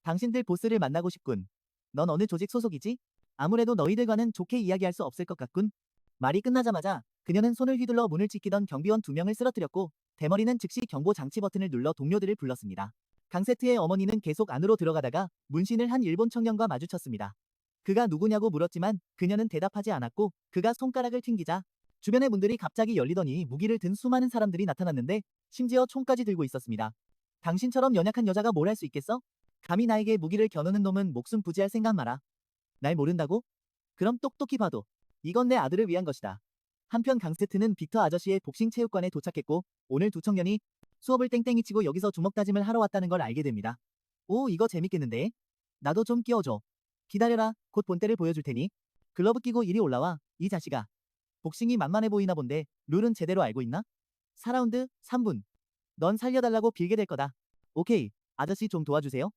Speaker 1: 당신들 보스를 만나고 싶군. 넌 어느 조직 소속이지? 아무래도 너희들과는 좋게 이야기할 수 없을 것 같군. 말이 끝나자마자 그녀는 손을 휘둘러 문을 지키던 경비원 2명을 쓰러뜨렸고 대머리는 즉시 경보 장치 버튼을 눌러 동료들을 불렀습니다. 강세트의 어머니는 계속 안으로 들어가다가 문신을 한 일본 청년과 마주쳤습니다. 그가 누구냐고 물었지만 그녀는 대답하지 않았고 그가 손가락을 튕기자 주변의 문들이 갑자기 열리더니 무기를 든 수많은 사람들이 나타났는데 심지어 총까지 들고 있었습니다. 당신처럼 연약한 여자가 뭘 할 수 있겠어? 감히 나에게 무기를 겨누는 놈은 목숨 부지할 생각 마라. 날 모른다고? 그럼 똑똑히 봐도. 이건 내 아들을 위한 것이다. 한편 강세트는 빅터 아저씨의 복싱 체육관에 도착했고 오늘 두 청년이 수업을 땡땡이 치고 여기서 주먹 다짐을 하러 왔다는 걸 알게 됩니다. 오, 이거 재밌겠는데? 나도 좀 끼워줘. 기다려라. 곧 본때를 보여줄 테니. 글러브 끼고 이리 올라와. 이 자식아. 복싱이 만만해 보이나 본데 룰은 제대로 알고 있나? 4라운드 3분. 넌 살려달라고 빌게 될 거다. 오케이. 아저씨 좀 도와주세요.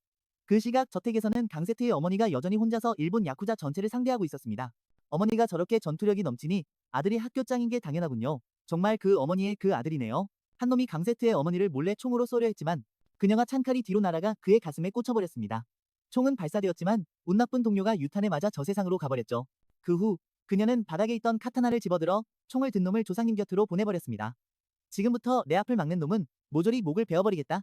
Speaker 1: 그 시각 저택에서는 강세트의 어머니가 여전히 혼자서 일본 야쿠자 전체를 상대하고 있었습니다. 어머니가 저렇게 전투력이 넘치니 아들이 학교 짱인 게 당연하군요. 정말 그 어머니의 그 아들이네요. 한 놈이 강세트의 어머니를 몰래 총으로 쏘려 했지만 그녀가 찬칼이 뒤로 날아가 그의 가슴에 꽂혀버렸습니다. 총은 발사되었지만 운 나쁜 동료가 유탄에 맞아 저 세상으로 가버렸죠. 그 후 그녀는 바닥에 있던 카타나를 집어들어 총을 든 놈을 조상님 곁으로 보내버렸습니다. 지금부터 내 앞을 막는 놈은 모조리 목을 베어버리겠다.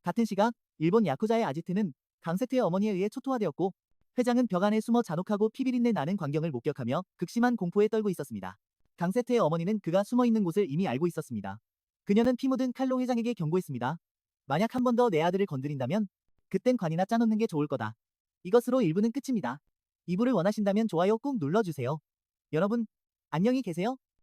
Speaker 1: 같은 시각 일본 야쿠자의 아지트는 강세트의 어머니에 의해 초토화되었고 회장은 벽 안에 숨어 잔혹하고 피비린내 나는 광경을 목격하며 극심한 공포에 떨고 있었습니다. 강세트의 어머니는 그가 숨어있는 곳을 이미 알고 있었습니다. 그녀는 피 묻은 칼로 회장에게 경고했습니다. 만약 한 번 더 내 아들을 건드린다면 그땐 관이나 짜놓는 게 좋을 거다. 이것으로 1부는 끝입니다. 2부를 원하신다면 좋아요 꾹 눌러주세요. 여러분, 안녕히 계세요.